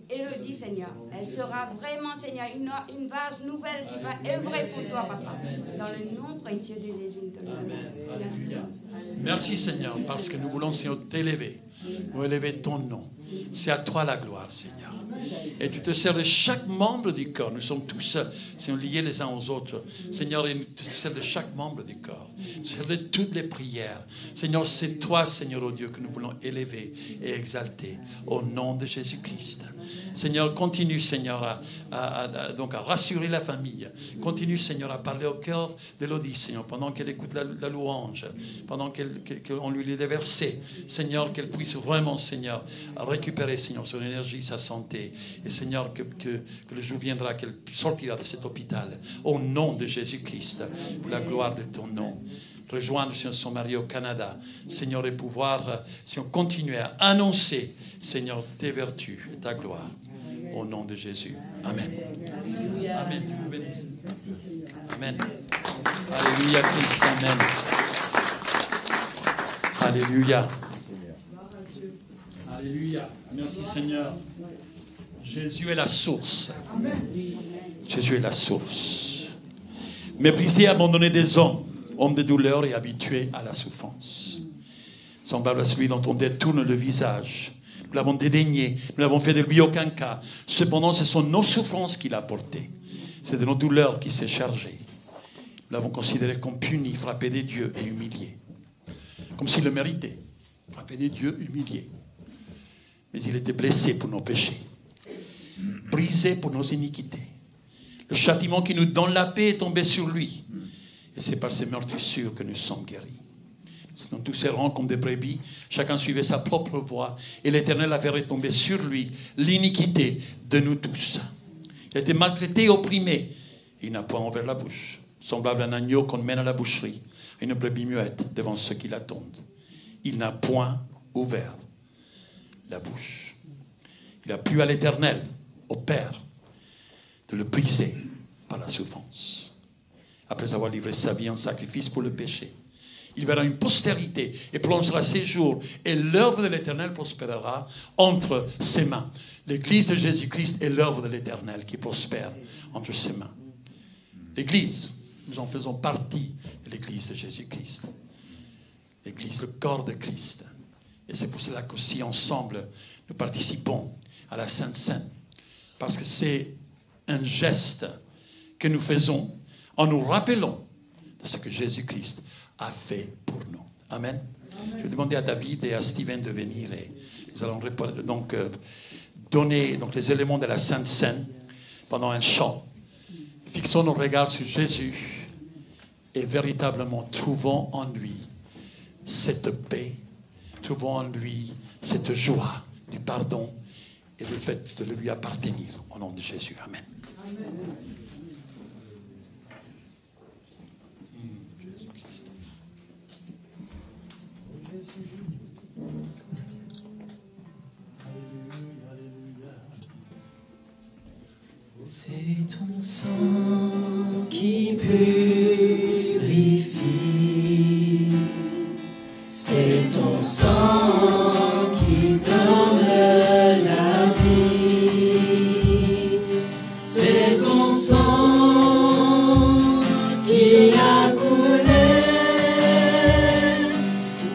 Élodie, Seigneur. Elle sera vraiment, Seigneur, une vase nouvelle qui va œuvrer pour toi, Papa, dans le nom précieux de Jésus. Merci. Merci, Seigneur, parce que nous voulons, Seigneur, t'élever. Nous élever ton nom. C'est à toi la gloire, Seigneur. Et tu te sers de chaque membre du corps. Nous sommes tous liés les uns aux autres. Seigneur, et tu te sers de chaque membre du corps. Tu te sers de toutes les prières. Seigneur, c'est toi, Seigneur, oh Dieu, que nous voulons élever et exalter au nom de Jésus-Christ. Seigneur, continue, Seigneur, à rassurer la famille. Continue, Seigneur, à parler au cœur d'Élodie, Seigneur, pendant qu'elle écoute la louange, pendant qu'on lui lit des versets. Seigneur, qu'elle puisse vraiment, Seigneur, récupérer, Seigneur, son énergie, sa santé. Et Seigneur, que le jour viendra, qu'elle sortira de cet hôpital. Au nom de Jésus-Christ, pour la gloire de ton nom. Rejoindre son mari au Canada, Seigneur, et pouvoir, Seigneur, continuer à annoncer, Seigneur, tes vertus et ta gloire. Au nom de Jésus. Amen. Amen. Dieu vous bénisse. Amen. Alléluia, Christ. Amen. Alléluia. Alléluia. Merci, Seigneur. Jésus est la source. Jésus est la source. Méprisé, abandonné des hommes de douleur et habitué à la souffrance. Semblable à celui dont on détourne le visage. Nous l'avons dédaigné, nous n'avons fait de lui aucun cas. Cependant, ce sont nos souffrances qu'il a portées. C'est de nos douleurs qu'il s'est chargé. Nous l'avons considéré comme puni, frappé des dieux et humilié. Comme s'il le méritait. Frappé des dieux, humilié. Mais il était blessé pour nos péchés. Brisé pour nos iniquités. Le châtiment qui nous donne la paix est tombé sur lui. Et c'est par ces meurtrissures que nous sommes guéris. Nous tous errants comme des brebis, chacun suivait sa propre voie, et l'Éternel a fait retomber sur lui l'iniquité de nous tous. Il a été maltraité et opprimé. Il n'a point ouvert la bouche. Semblable à un agneau qu'on mène à la boucherie, à une brebis muette devant ceux qui l'attendent. Il n'a point ouvert la bouche. Il a plu à l'Éternel, au Père, de le briser par la souffrance. Après avoir livré sa vie en sacrifice pour le péché, il verra une postérité et prolongera ses jours, et l'œuvre de l'Éternel prospérera entre ses mains. L'Église de Jésus-Christ est l'œuvre de l'Éternel qui prospère entre ses mains. L'Église, nous en faisons partie de l'Église de Jésus-Christ. L'Église, le corps de Christ. Et c'est pour cela qu'aussi ensemble, nous participons à la Sainte Seine. Parce que c'est un geste que nous faisons en nous rappelant de ce que Jésus-Christ a fait pour nous. Amen. Je vais demander à David et à Steven de venir et nous allons donc donner donc, les éléments de la Sainte Seine pendant un chant. Fixons nos regards sur Jésus et véritablement trouvons en lui cette paix, trouvons en lui cette joie du pardon et le fait de lui appartenir au nom de Jésus. Amen. Amen. C'est ton sang qui purifie, c'est ton sang qui donne la vie, c'est ton sang qui a coulé,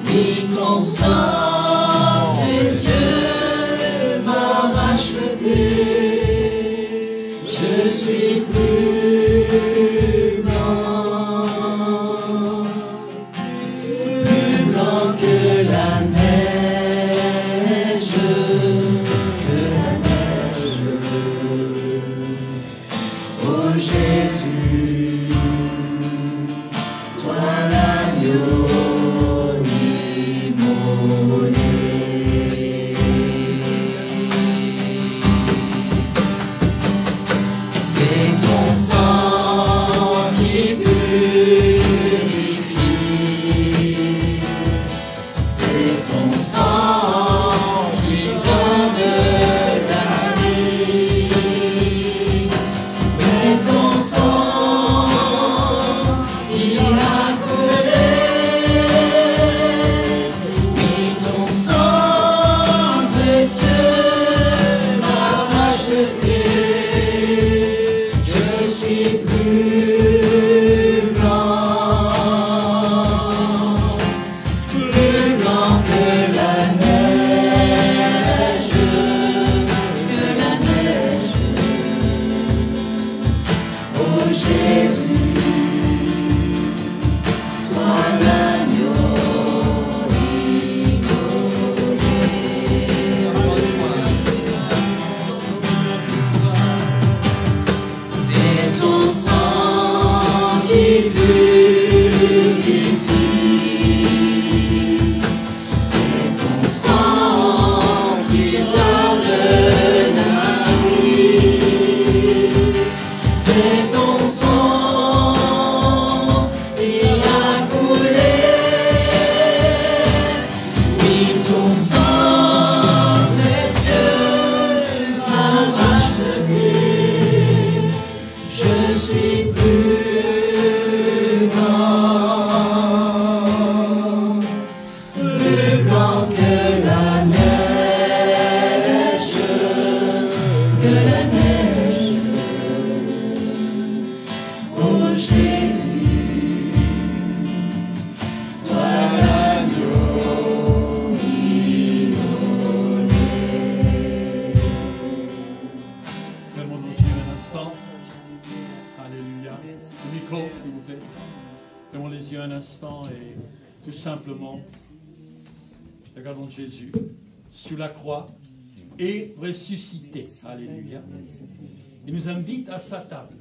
oui, ton sang précieux m'a racheté. Je suis plus blanc que la neige, Oh Jésus, toi l'agneau immolé. C'est ton sang qui purifie, c'est ton sang qui donne la vie, c'est ton sang qui a coulé, oui, ton sang précieux m'a racheté. Je suis plus blanc que la neige, Oh Jésus, toi l'agneau immolé. C'est ton sang qui purifie, c'est ton sang qui donne la vie, c'est ton sang qui a coulé, oui, ton sang précieux m'a racheté. Je suis plus blanc que la neige, Oh Jésus, toi l'agneau immolé. Fermons nos yeux un instant. Alléluia. Le micro, s'il vous plaît. Fermons les yeux un instant et tout simplement, regardons Jésus sur la croix et ressuscité. Alléluia. Il nous invite à sa table.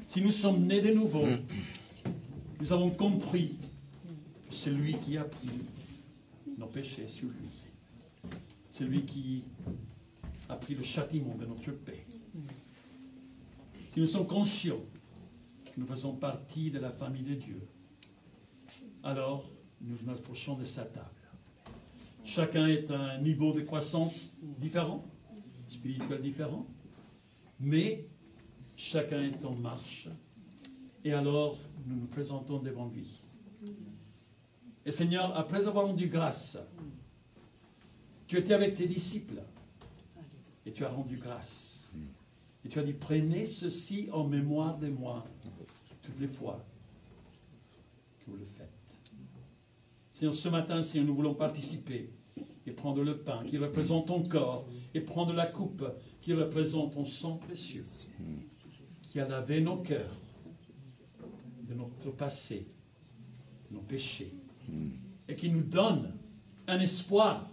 Si nous sommes nés de nouveau, nous avons compris que c'est lui qui a pris nos péchés sur lui. C'est lui qui a pris le châtiment de notre paix. si nous sommes conscients que nous faisons partie de la famille de Dieu, alors nous nous approchons de sa table. Chacun est à un niveau de croissance différent, spirituel différent, mais chacun est en marche. Et alors, nous nous présentons devant lui. Et Seigneur, après avoir rendu grâce, tu étais avec tes disciples et tu as rendu grâce. Et tu as dit, prenez ceci en mémoire de moi toutes les fois que vous le faites. Seigneur, ce matin, Seigneur, nous voulons participer et prendre le pain qui représente ton corps et prendre la coupe qui représente ton sang précieux qui a lavé nos cœurs de notre passé, de nos péchés et qui nous donne un espoir,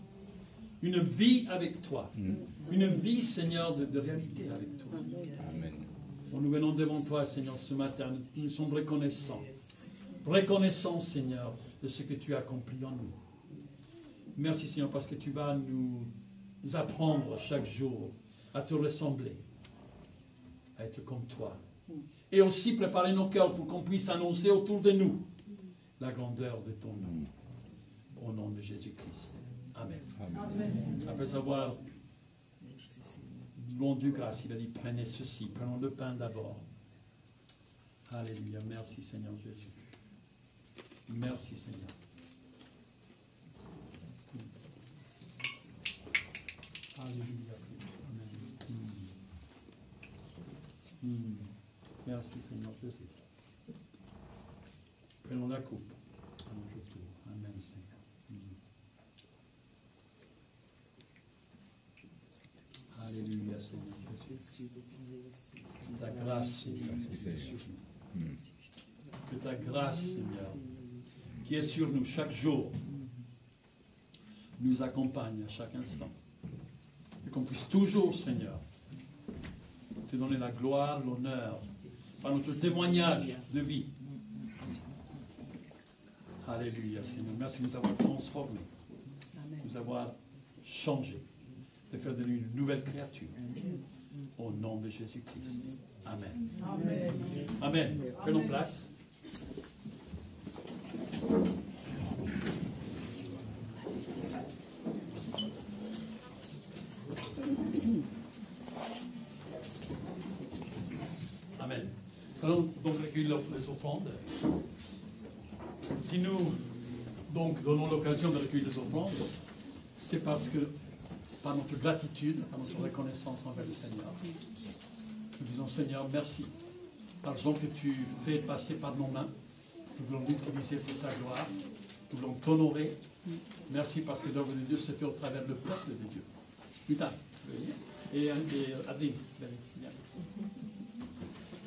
une vie avec toi, une vie, Seigneur, de réalité avec toi. Amen. Nous venons devant toi, Seigneur, ce matin, nous sommes reconnaissants. Reconnaissants, Seigneur, de ce que tu as accompli en nous. Merci, Seigneur, parce que tu vas nous apprendre chaque jour à te ressembler, à être comme toi. Et aussi préparer nos cœurs pour qu'on puisse annoncer autour de nous la grandeur de ton nom. Au nom de Jésus-Christ. Amen. Amen. Après avoir rendu grâce, il a dit, prenez ceci, prenons le pain d'abord. Alléluia. Merci, Seigneur Jésus. Merci, Seigneur. Alléluia. Amen. Merci, Seigneur Jésus. Prenons la coupe. Amen, Seigneur. Alléluia, Seigneur Jésus. Ta grâce, Seigneur, que ta grâce, Seigneur, qui est sur nous chaque jour, nous accompagne à chaque instant. Et qu'on puisse toujours, Seigneur, te donner la gloire, l'honneur, par notre témoignage de vie. Alléluia, Seigneur. Merci de nous avoir transformés, de nous avoir changés, de faire de nous une nouvelle créature. Au nom de Jésus-Christ. Amen. Amen. Amen. Prenons place. Amen. Nous allons donc recueillir les offrandes. Si nous donc donnons l'occasion de recueillir les offrandes, c'est parce que par notre gratitude, par notre reconnaissance envers le Seigneur, nous disons Seigneur, merci. L'argent que tu fais passer par nos mains, nous voulons l'utiliser pour ta gloire, nous voulons t'honorer. Merci parce que l'œuvre de Dieu se fait au travers du peuple de Dieu. Putain. Et Adeline.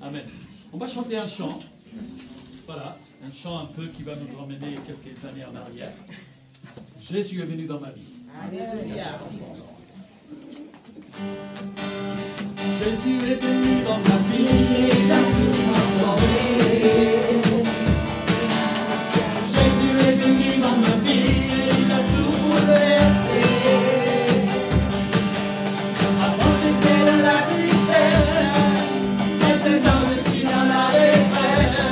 Amen. On va chanter un chant. Voilà, un chant un peu qui va nous ramener quelques années en arrière. Jésus est venu dans ma vie. Alléluia. Jésus est venu dans ma vie et il a tout transformé. Jésus est venu dans ma vie et il a tout bouleversé. Avant j'étais dans la tristesse, maintenant je suis dans la détresse.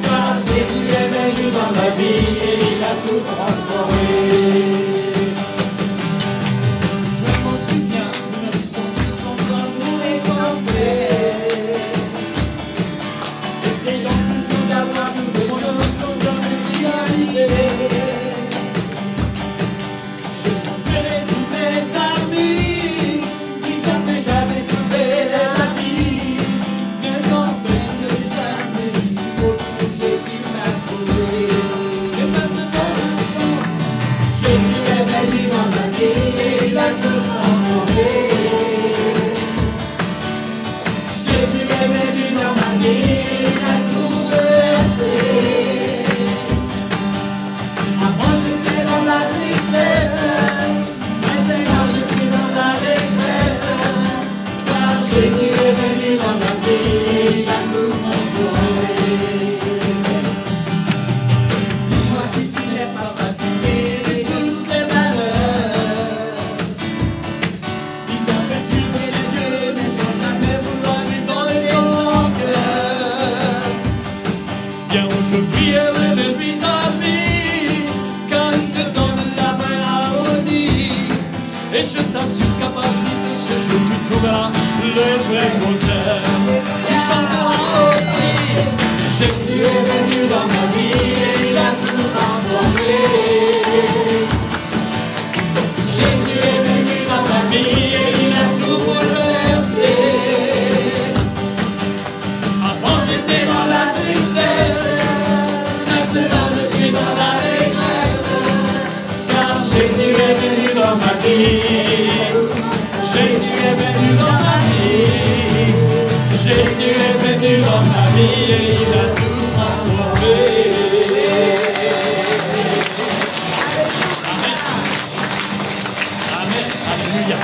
Car Jésus est venu dans ma vie et il a tout transformé. Don't bonheur. Tu chanteras aussi. Jésus est venu dans ma vie et il a tout transformé. Jésus est venu dans ma vie et il a tout bouleversé. Avant j'étais dans la tristesse, maintenant je suis dans l'allégresse, car Jésus est venu dans ma vie. Jésus est venu dans ma vie. Jésus est venu dans ma vie et il a tout transformé. Amen. Amen. Alléluia.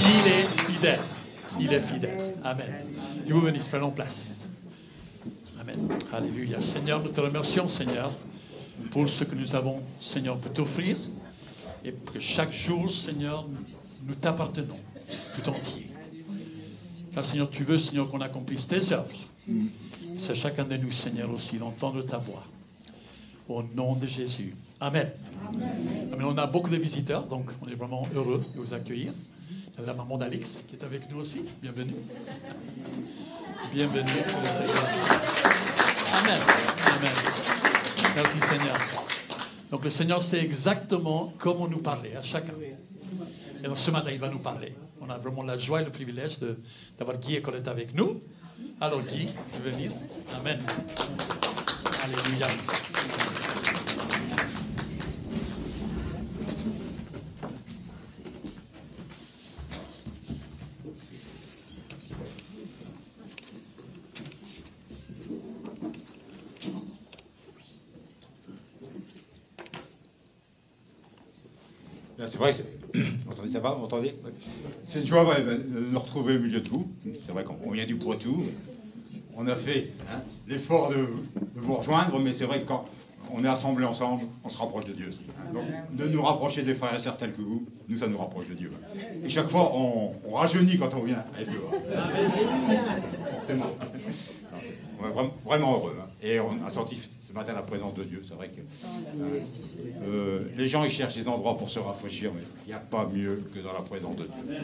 Il est fidèle. Il est fidèle. Amen. Dieu vous bénisse. Prenons place. Amen. Alléluia. Seigneur, nous te remercions, Seigneur, pour ce que nous avons, Seigneur, pour t'offrir. Et que chaque jour, Seigneur, nous t'appartenons tout entier. Car, Seigneur, tu veux, Seigneur, qu'on accomplisse tes œuvres. C'est chacun de nous, Seigneur, aussi d'entendre ta voix. Au nom de Jésus. Amen. Amen. On a beaucoup de visiteurs, donc on est vraiment heureux de vous accueillir. Il y a la maman d'Alix qui est avec nous aussi. Bienvenue. Bienvenue. Amen. Amen. Merci, Seigneur. Donc le Seigneur sait exactement comment nous parler à chacun. Et donc ce matin, il va nous parler. On a vraiment la joie et le privilège d'avoir Guy et Colette avec nous. Alors Guy, tu veux venir? Amen. Alléluia. C'est vrai, entendez, ça va, vous m'entendez? C'est une joie de nous retrouver au milieu de vous. C'est vrai qu'on vient du Poitou. On a fait l'effort de vous rejoindre, mais c'est vrai que quand on est assemblés ensemble, on se rapproche de Dieu. Donc, de nous rapprocher des frères et sœurs tels que vous, nous, ça nous rapproche de Dieu. Et chaque fois, on rajeunit quand on vient à FEA. Forcément. On est vraiment heureux. Et on a senti ce matin la présence de Dieu. C'est vrai que les gens ils cherchent des endroits pour se rafraîchir, mais il n'y a pas mieux que dans la présence de Dieu.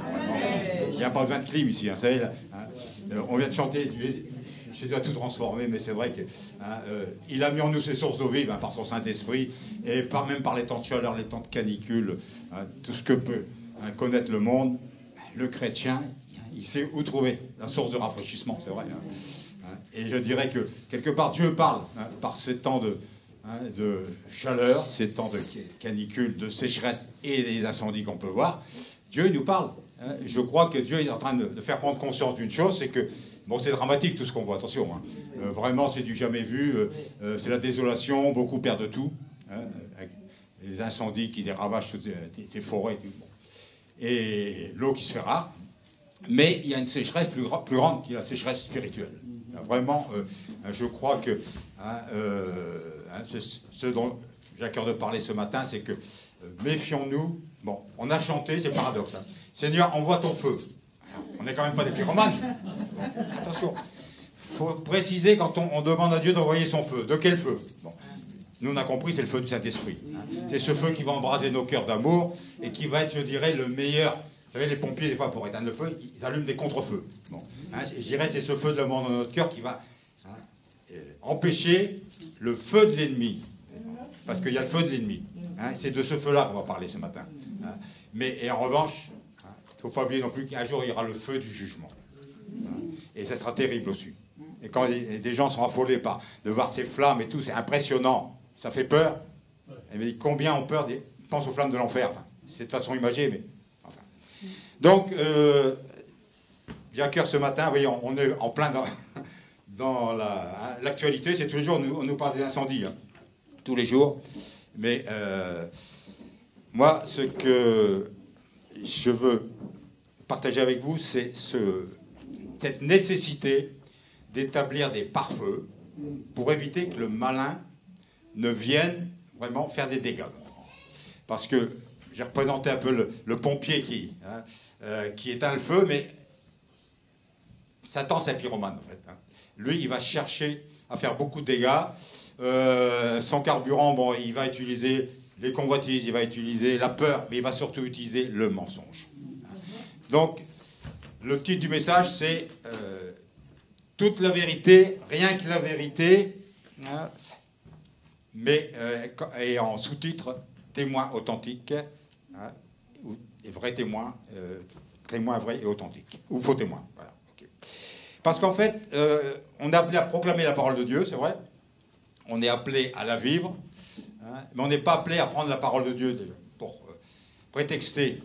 Il n'y a pas besoin de clim ici. Vous savez, là, on vient de chanter, Jésus a tout transformé, mais c'est vrai qu'il a mis en nous ses sources d'eau vive par son Saint-Esprit, et même par les temps de chaleur, les temps de canicule, tout ce que peut connaître le monde, le chrétien, il sait où trouver la source de rafraîchissement, c'est vrai. Et je dirais que, quelque part, Dieu parle par ces temps de chaleur, ces temps de canicule, de sécheresse et des incendies qu'on peut voir. Dieu nous parle. Je crois que Dieu est en train de faire prendre conscience d'une chose, c'est que, bon, c'est dramatique tout ce qu'on voit, attention. Vraiment, c'est du jamais vu. C'est la désolation, beaucoup perdent tout. Avec les incendies qui ravagent toutes ces forêts. Et l'eau qui se fait rare. Mais il y a une sécheresse plus grande qui est la sécheresse spirituelle. Vraiment, je crois que ce dont j'ai à cœur de parler ce matin, c'est que méfions-nous. Bon, on a chanté, c'est paradoxe. Seigneur, envoie ton feu. On n'est quand même pas des pyromanes. Bon, attention. Il faut préciser quand on demande à Dieu d'envoyer son feu. De quel feu? Bon. Nous, on a compris, c'est le feu du Saint-Esprit. C'est ce feu qui va embraser nos cœurs d'amour et qui va être, je dirais, le meilleur. Vous savez, les pompiers, des fois, pour éteindre le feu, ils allument des contre-feux. Bon. Je dirais, c'est ce feu de l'amour dans notre cœur qui va empêcher le feu de l'ennemi. Parce qu'il y a le feu de l'ennemi. C'est de ce feu-là qu'on va parler ce matin. Mais en revanche, il ne faut pas oublier non plus qu'un jour, il y aura le feu du jugement. Et ça sera terrible aussi. Et quand des gens sont affolés de voir ces flammes et tout, c'est impressionnant. Ça fait peur. Et combien ont peur pensent aux flammes de l'enfer. C'est de façon imagée, mais... Enfin. Donc, j'ai à cœur ce matin, vous voyez, on est en plein dans l'actualité. C'est tous les jours, on nous parle des incendies. Tous les jours. Mais moi, ce que je veux partager avec vous, c'est cette nécessité d'établir des pare-feux pour éviter que le malin ne vienne vraiment faire des dégâts. Parce que j'ai représenté un peu le pompier qui éteint le feu, mais Satan, c'est un pyromane, en fait. Lui, il va chercher à faire beaucoup de dégâts. Son carburant, bon, il va utiliser les convoitises, il va utiliser la peur, mais il va surtout utiliser le mensonge. Donc, le titre du message, c'est toute la vérité, rien que la vérité, hein, mais et en sous-titre, témoin authentique, hein, et vrai témoin, témoin vrai et authentique, ou faux témoin. Voilà, okay. Parce qu'en fait, on est appelé à proclamer la parole de Dieu, c'est vrai. On est appelé à la vivre, hein, mais on n'est pas appelé à prendre la parole de Dieu pour prétexter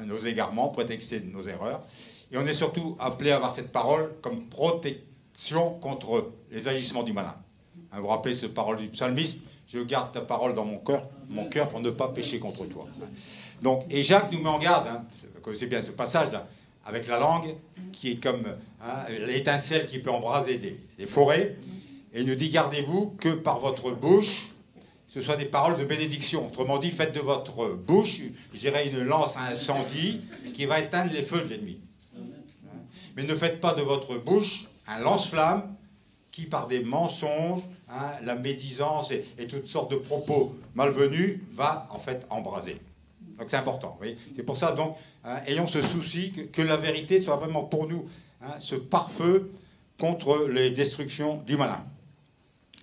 nos égarements, prétexter nos erreurs. Et on est surtout appelé à avoir cette parole comme protection contre les agissements du malin. Hein, vous vous rappelez cette parole du psalmiste, je garde ta parole dans mon cœur pour ne pas pécher contre toi. Donc, et Jacques nous met en garde, hein, vous connaissez bien ce passage-là, avec la langue qui est comme hein, l'étincelle qui peut embraser des forêts. Et il nous dit, gardez-vous que par votre bouche, ce soit des paroles de bénédiction. Autrement dit, faites de votre bouche, je dirais, une lance à incendie qui va éteindre les feux de l'ennemi. Mais ne faites pas de votre bouche un lance-flamme qui, par des mensonges, hein, la médisance et toutes sortes de propos malvenus, va en fait embraser. Donc c'est important. Oui. C'est pour ça, donc, hein, ayons ce souci que la vérité soit vraiment pour nous hein, ce pare-feu contre les destructions du malin.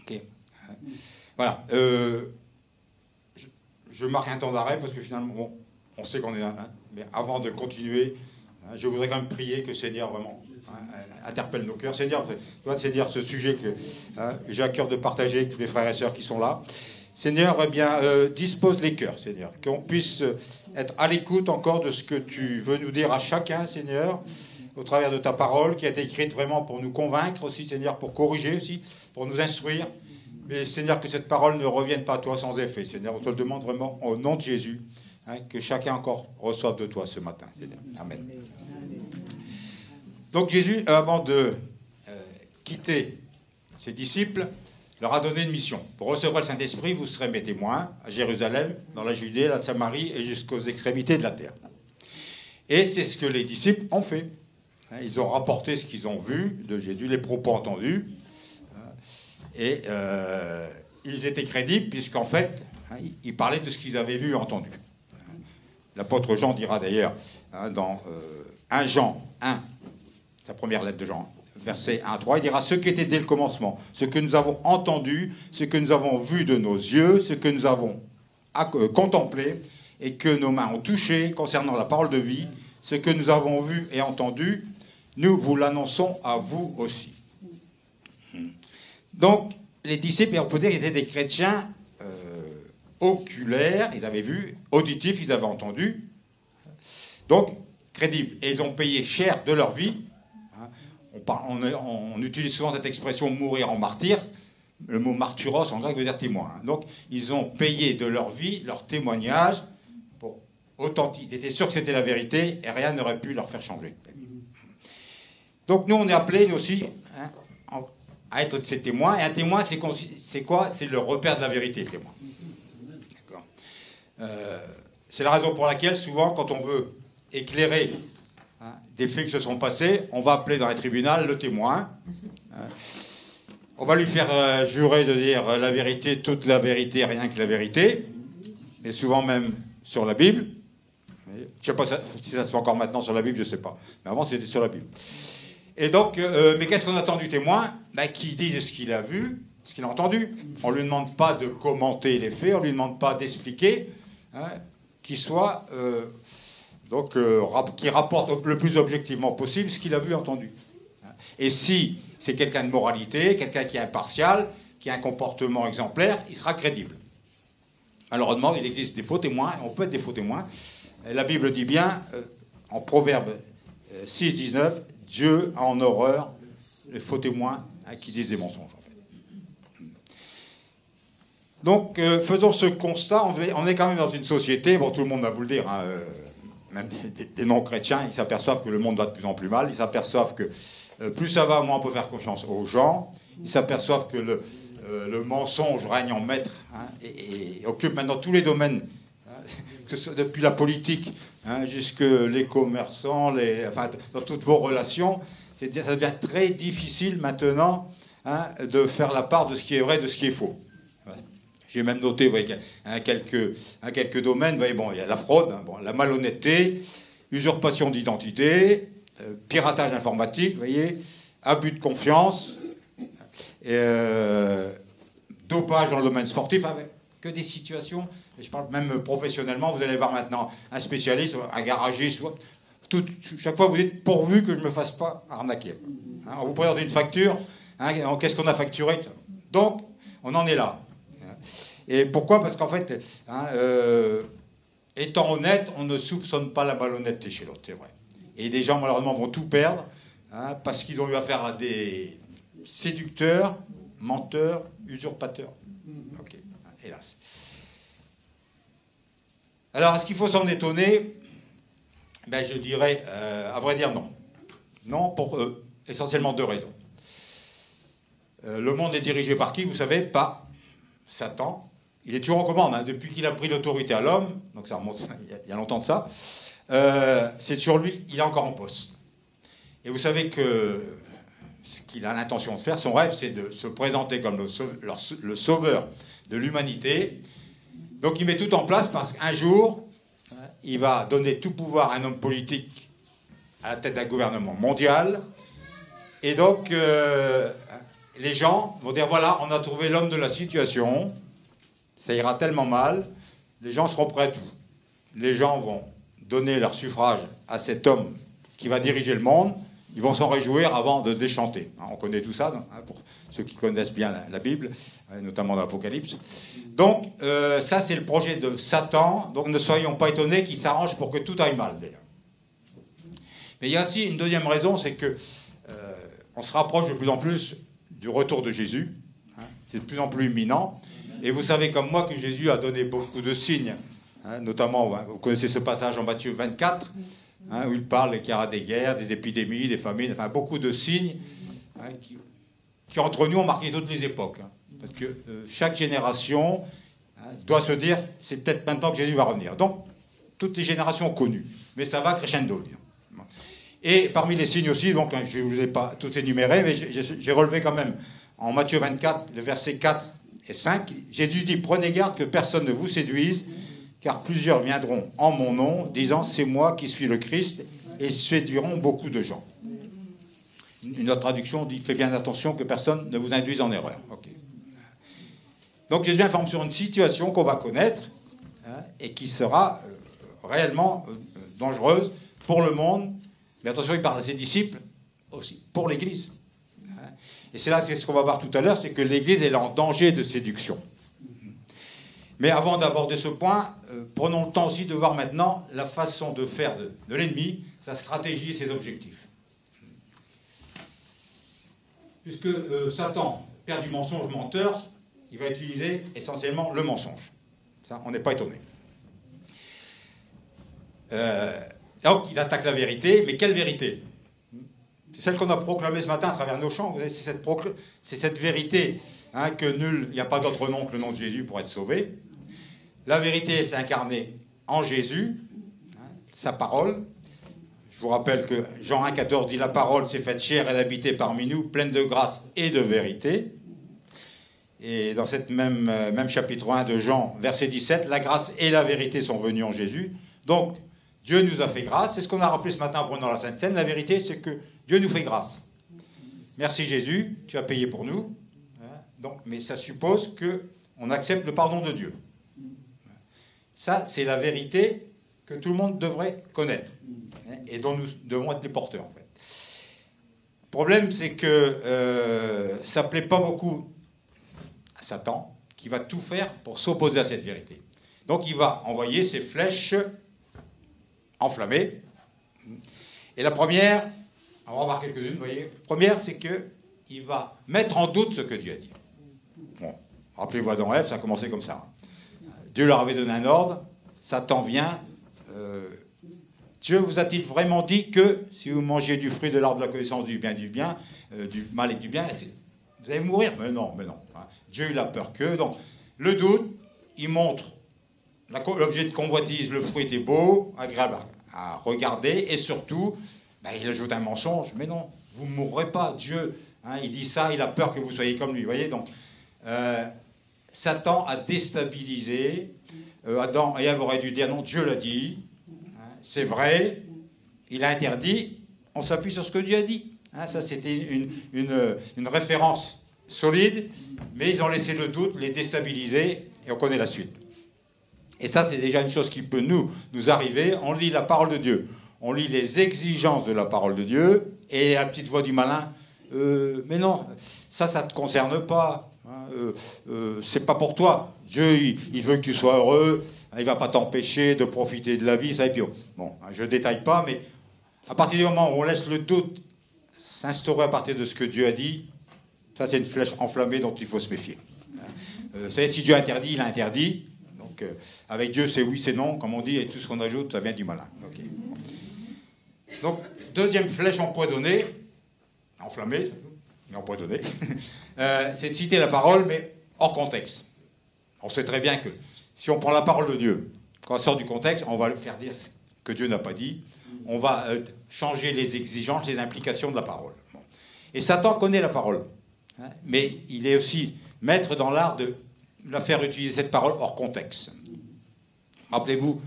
Okay. Voilà. Je marque un temps d'arrêt parce que finalement, bon, on sait qu'on est là. Hein, mais avant de continuer, hein, je voudrais quand même prier que Seigneur vraiment hein, interpelle nos cœurs. Seigneur, Seigneur, ce sujet que hein, j'ai à cœur de partager avec tous les frères et sœurs qui sont là. Seigneur, eh bien, dispose les cœurs, Seigneur, qu'on puisse être à l'écoute encore de ce que tu veux nous dire à chacun, Seigneur, au travers de ta parole qui a été écrite vraiment pour nous convaincre aussi, Seigneur, pour corriger aussi, pour nous instruire. Mais Seigneur, que cette parole ne revienne pas à toi sans effet, Seigneur. On te le demande vraiment au nom de Jésus, hein, que chacun encore reçoive de toi ce matin, Seigneur. Amen. Donc Jésus, avant de quitter ses disciples, leur a donné une mission. Pour recevoir le Saint-Esprit, vous serez mes témoins à Jérusalem, dans la Judée, la Samarie et jusqu'aux extrémités de la terre. Et c'est ce que les disciples ont fait. Ils ont rapporté ce qu'ils ont vu de Jésus, les propos entendus. Et ils étaient crédibles, puisqu'en fait, ils parlaient de ce qu'ils avaient vu et entendu. L'apôtre Jean dira d'ailleurs, dans 1 Jean 1, sa première lettre de Jean, verset 1 à 3, il dira « Ce qui était dès le commencement, ce que nous avons entendu, ce que nous avons vu de nos yeux, ce que nous avons contemplé et que nos mains ont touché concernant la parole de vie, ce que nous avons vu et entendu, nous vous l'annonçons à vous aussi. » Donc, les disciples, on peut dire, étaient des chrétiens oculaires, ils avaient vu, auditifs, ils avaient entendu, donc crédibles. Et ils ont payé cher de leur vie. On utilise souvent cette expression « mourir en martyr ». Le mot « martyros » en grec veut dire témoin. Donc, ils ont payé de leur vie, leur témoignage, pour authentique. Ils étaient sûrs que c'était la vérité et rien n'aurait pu leur faire changer. Donc, nous, on est appelés, nous aussi, hein, à être de ces témoins. Et un témoin, c'est quoi? C'est le repère de la vérité, le témoin. D'accord. C'est la raison pour laquelle, souvent, quand on veut éclairer des faits qui se sont passés, on va appeler dans les tribunaux le témoin. On va lui faire jurer de dire la vérité, toute la vérité, rien que la vérité. Et souvent même sur la Bible. Je ne sais pas si ça se fait encore maintenant sur la Bible, je ne sais pas. Mais avant, c'était sur la Bible. Et donc, mais qu'est-ce qu'on attend du témoin? Qu'il dise ce qu'il a vu, ce qu'il a entendu. On ne lui demande pas de commenter les faits, on ne lui demande pas d'expliquer, hein, qu'il soit... qui rapporte le plus objectivement possible ce qu'il a vu et entendu. Et si c'est quelqu'un de moralité, quelqu'un qui est impartial, qui a un comportement exemplaire, il sera crédible. Malheureusement, il existe des faux témoins, on peut être des faux témoins. Et la Bible dit bien, en Proverbe 6, 19, Dieu a en horreur les faux témoins qui disent des mensonges, en fait. Donc, faisons ce constat, on est quand même dans une société, bon, tout le monde va vous le dire, hein, même des non-chrétiens, ils s'aperçoivent que le monde va de plus en plus mal, ils s'aperçoivent que plus ça va, moins on peut faire confiance aux gens, ils s'aperçoivent que le mensonge règne en maître, hein, et occupe maintenant tous les domaines, hein, que ce soit depuis la politique, hein, jusque les commerçants, enfin, dans toutes vos relations, ça devient très difficile maintenant, hein, de faire la part de ce qui est vrai, de ce qui est faux. J'ai même noté, vous voyez, quelques domaines. Vous voyez, bon, il y a la fraude, hein, bon, la malhonnêteté, usurpation d'identité, piratage informatique, vous voyez, abus de confiance, dopage dans le domaine sportif, avec que des situations, je parle même professionnellement, vous allez voir maintenant un spécialiste, un garagiste, chaque fois vous dites pourvu que je ne me fasse pas arnaquer. Hein, on vous présente une facture, hein, qu'est-ce qu'on a facturé? Donc, on en est là. Et pourquoi? Parce qu'en fait, hein, étant honnête, on ne soupçonne pas la malhonnêteté chez l'autre, c'est vrai. Et des gens, malheureusement, vont tout perdre, hein, parce qu'ils ont eu affaire à des séducteurs, menteurs, usurpateurs. Ok, hélas. Alors, est-ce qu'il faut s'en étonner? Ben, je dirais, à vrai dire, non. Non, pour essentiellement 2 raisons. Le monde est dirigé par qui? Vous savez, pas Satan. Il est toujours en commande, hein, depuis qu'il a pris l'autorité à l'homme, donc ça remonte il y a longtemps de ça. C'est sur lui, il est encore en poste. Et vous savez que ce qu'il a l'intention de faire, son rêve, c'est de se présenter comme le sauveur de l'humanité. Donc il met tout en place parce qu'un jour, il va donner tout pouvoir à un homme politique à la tête d'un gouvernement mondial. Et donc, les gens vont dire, voilà, on a trouvé l'homme de la situation, ça ira tellement mal, les gens seront prêts à tout. Les gens vont donner leur suffrage à cet homme qui va diriger le monde, ils vont s'en réjouir avant de déchanter. On connaît tout ça, hein, pour ceux qui connaissent bien la Bible, notamment l'Apocalypse. Donc, ça, c'est le projet de Satan. Donc, ne soyons pas étonnés qu'il s'arrange pour que tout aille mal, déjà. Mais il y a aussi une deuxième raison, c'est que on se rapproche de plus en plus du retour de Jésus. Hein, c'est de plus en plus imminent. Et vous savez comme moi que Jésus a donné beaucoup de signes. Hein, notamment, vous connaissez ce passage en Matthieu 24, hein, où il parle qu'il y aura des guerres, des épidémies, des famines, enfin beaucoup de signes, hein, qui entre nous ont marqué toutes les époques. Hein, parce que chaque génération, hein, doit se dire, c'est peut-être maintenant que Jésus va revenir. Donc, toutes les générations ont connu. Mais ça va crescendo. Et parmi les signes aussi, donc je ne vous ai pas tout énuméré, mais j'ai relevé quand même en Matthieu 24, le verset 4 et 5, Jésus dit, prenez garde que personne ne vous séduise, car plusieurs viendront en mon nom, disant, c'est moi qui suis le Christ, et séduiront beaucoup de gens. Une autre traduction dit, faites bien attention que personne ne vous induise en erreur. Okay. Donc Jésus informe sur une situation qu'on va connaître, hein, et qui sera réellement dangereuse pour le monde. Mais attention, il parle à ses disciples aussi, pour l'Église. Et c'est là, c'est ce qu'on va voir tout à l'heure, c'est que l'Église est en danger de séduction. Mais avant d'aborder ce point, prenons le temps aussi de voir maintenant la façon de faire de l'ennemi, sa stratégie et ses objectifs. Puisque Satan, père du mensonge menteur, il va utiliser essentiellement le mensonge. Ça, on n'est pas étonné. Donc, il attaque la vérité, mais quelle vérité? C'est celle qu'on a proclamée ce matin à travers nos chants. C'est cette vérité, hein, que nul, il n'y a pas d'autre nom que le nom de Jésus pour être sauvé. La vérité s'est incarnée en Jésus, hein, sa parole. Je vous rappelle que Jean 1,14 dit « La parole s'est faite chair, elle habitait parmi nous, pleine de grâce et de vérité ». Et dans cette même chapitre 1 de Jean, verset 17, « La grâce et la vérité sont venues en Jésus ». Donc, Dieu nous a fait grâce. C'est ce qu'on a rappelé ce matin en prenant la Sainte Seine. La vérité, c'est que Dieu nous fait grâce. Merci Jésus, tu as payé pour nous. Donc, mais ça suppose qu'on accepte le pardon de Dieu. Ça, c'est la vérité que tout le monde devrait connaître, et dont nous devons être les porteurs, en fait. Le problème, c'est que ça ne plaît pas beaucoup à Satan, qui va tout faire pour s'opposer à cette vérité. Donc, il va envoyer ses flèches enflammées. Et la première, on va en voir quelques-unes, vous voyez. La première, c'est qu'il va mettre en doute ce que Dieu a dit. Bon, rappelez-vous dans Ève, ça a commencé comme ça. Dieu leur avait donné un ordre, Satan vient. Dieu vous a-t-il vraiment dit que si vous mangez du fruit de l'arbre de la connaissance du mal et du bien, vous allez mourir? Mais non, mais non. Dieu, il a peur qu'eux. Donc, le doute, il montre l'objet de convoitise, le fruit était beau, agréable à regarder, et surtout, il ajoute un mensonge. Mais non, vous ne mourrez pas. Dieu, hein, il dit ça, il a peur que vous soyez comme lui. Vous voyez, donc, Satan a déstabilisé. Adam et Ève auraient dû dire non, Dieu l'a dit. Hein, c'est vrai, il a interdit, on s'appuie sur ce que Dieu a dit. Hein, ça, c'était une référence solide, mais ils ont laissé le doute, les déstabiliser, et on connaît la suite. Et ça, c'est déjà une chose qui peut nous arriver. On lit la parole de Dieu, on lit les exigences de la parole de Dieu, et la petite voix du malin, mais non, ça ne te concerne pas. C'est pas pour toi. Dieu, il veut que tu sois heureux, il ne va pas t'empêcher de profiter de la vie. Ça, et puis, bon, je ne détaille pas, mais à partir du moment où on laisse le doute s'instaurer à partir de ce que Dieu a dit, ça, c'est une flèche enflammée dont il faut se méfier. Vous savez, si Dieu interdit, il a interdit. Donc, avec Dieu, c'est oui, c'est non, comme on dit, et tout ce qu'on ajoute, ça vient du malin. Okay. Donc, deuxième flèche empoisonnée, enflammée, mais empoisonnée, c'est de citer la parole, mais hors contexte. On sait très bien que si on prend la parole de Dieu, quand on sort du contexte, on va le faire dire ce que Dieu n'a pas dit, on va changer les exigences, les implications de la parole. Bon. Et Satan connaît la parole, hein, mais il est aussi maître dans l'art de la faire utiliser cette parole hors contexte. Rappelez-vous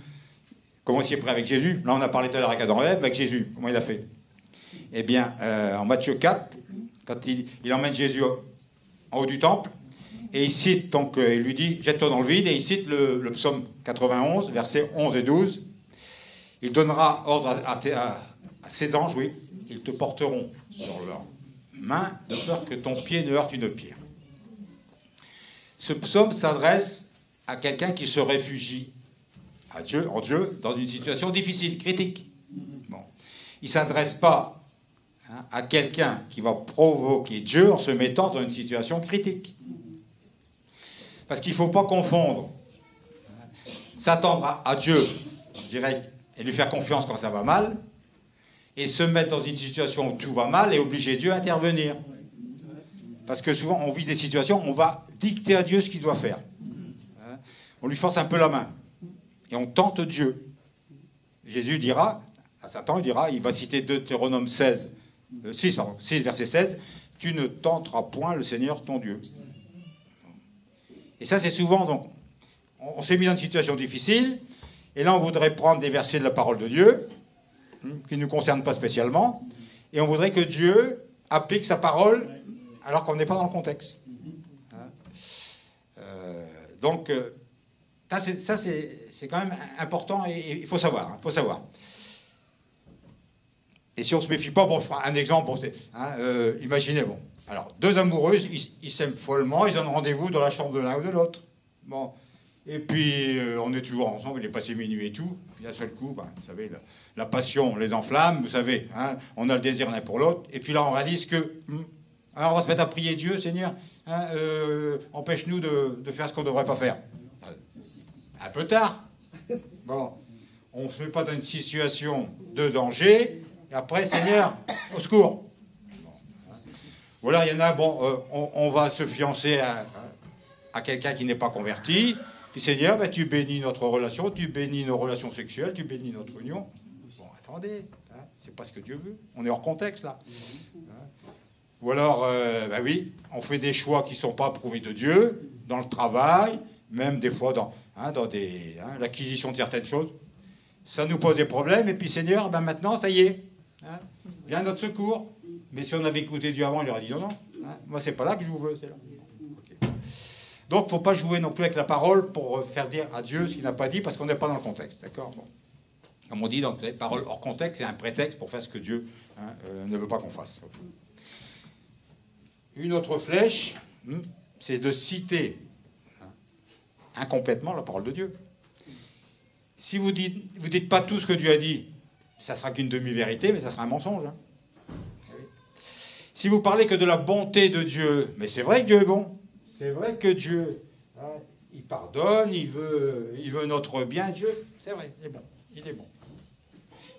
comment il s'y est pris avec Jésus. Là, on a parlé tout à l'heure avec Jésus. Comment il a fait? Eh bien, en Matthieu 4, quand il emmène Jésus en haut du temple, et il cite, donc, il lui dit, jette-toi dans le vide, et il cite le psaume 91, versets 11 et 12. Il donnera ordre à ses anges, oui, ils te porteront sur leurs mains, de peur que ton pied ne heurte une pierre. Ce psaume s'adresse à quelqu'un qui se réfugie en Dieu, dans une situation difficile, critique. Bon. Il ne s'adresse pas à quelqu'un qui va provoquer Dieu en se mettant dans une situation critique. Parce qu'il ne faut pas confondre s'attendre à Dieu, je dirais, et lui faire confiance quand ça va mal, et se mettre dans une situation où tout va mal et obliger Dieu à intervenir. Parce que souvent, on vit des situations où on va dicter à Dieu ce qu'il doit faire. On lui force un peu la main. Et on tente Dieu. Jésus dira, à Satan, il va citer Deutéronome 6, verset 16, « Tu ne tenteras point le Seigneur ton Dieu. » Et ça, c'est souvent... Donc, on s'est mis dans une situation difficile, et là, on voudrait prendre des versets de la parole de Dieu, qui ne nous concernent pas spécialement, et on voudrait que Dieu applique sa parole alors qu'on n'est pas dans le contexte. Donc, ça, c'est quand même important, et il faut savoir. Il faut savoir. Et si on ne se méfie pas, bon, je prends un exemple. Bon, imaginez, bon, alors, deux amoureuses, ils s'aiment follement, ils ont rendez-vous dans la chambre de l'un ou de l'autre. Bon, et puis, on est toujours ensemble, il est passé minuit et tout. Puis d'un seul coup, vous savez, la passion les enflamme, vous savez, on a le désir l'un pour l'autre. Et puis là, on réalise que... alors, on va se mettre à prier Dieu, Seigneur, empêche-nous de faire ce qu'on ne devrait pas faire. Un peu tard. Bon, on ne se met pas dans une situation de danger, et après, Seigneur, au secours. Ou alors, il y en a, bon, on va se fiancer à quelqu'un qui n'est pas converti, puis Seigneur, tu bénis notre relation, tu bénis nos relations sexuelles, tu bénis notre union. Bon, attendez, c'est pas ce que Dieu veut. On est hors contexte, là. Ou alors, oui, on fait des choix qui ne sont pas approuvés de Dieu, dans le travail, même des fois dans l'acquisition de certaines choses. Ça nous pose des problèmes, et puis Seigneur, maintenant, ça y est, viens à notre secours. Mais si on avait écouté Dieu avant, il aurait dit non, moi, c'est pas là que je vous veux, c'est là. Okay. Donc, il ne faut pas jouer non plus avec la parole pour faire dire à Dieu ce qu'il n'a pas dit, parce qu'on n'est pas dans le contexte, d'accord? Bon. Comme on dit, donc, les paroles hors contexte, c'est un prétexte pour faire ce que Dieu ne veut pas qu'on fasse. Une autre flèche, c'est de citer incomplètement la parole de Dieu. Si vous dites pas tout ce que Dieu a dit, ça sera qu'une demi-vérité, mais ça sera un mensonge. Si vous parlez que de la bonté de Dieu, mais c'est vrai que Dieu est bon. C'est vrai que Dieu, il pardonne, il veut notre bien. Dieu, c'est vrai, il est bon. Il est bon.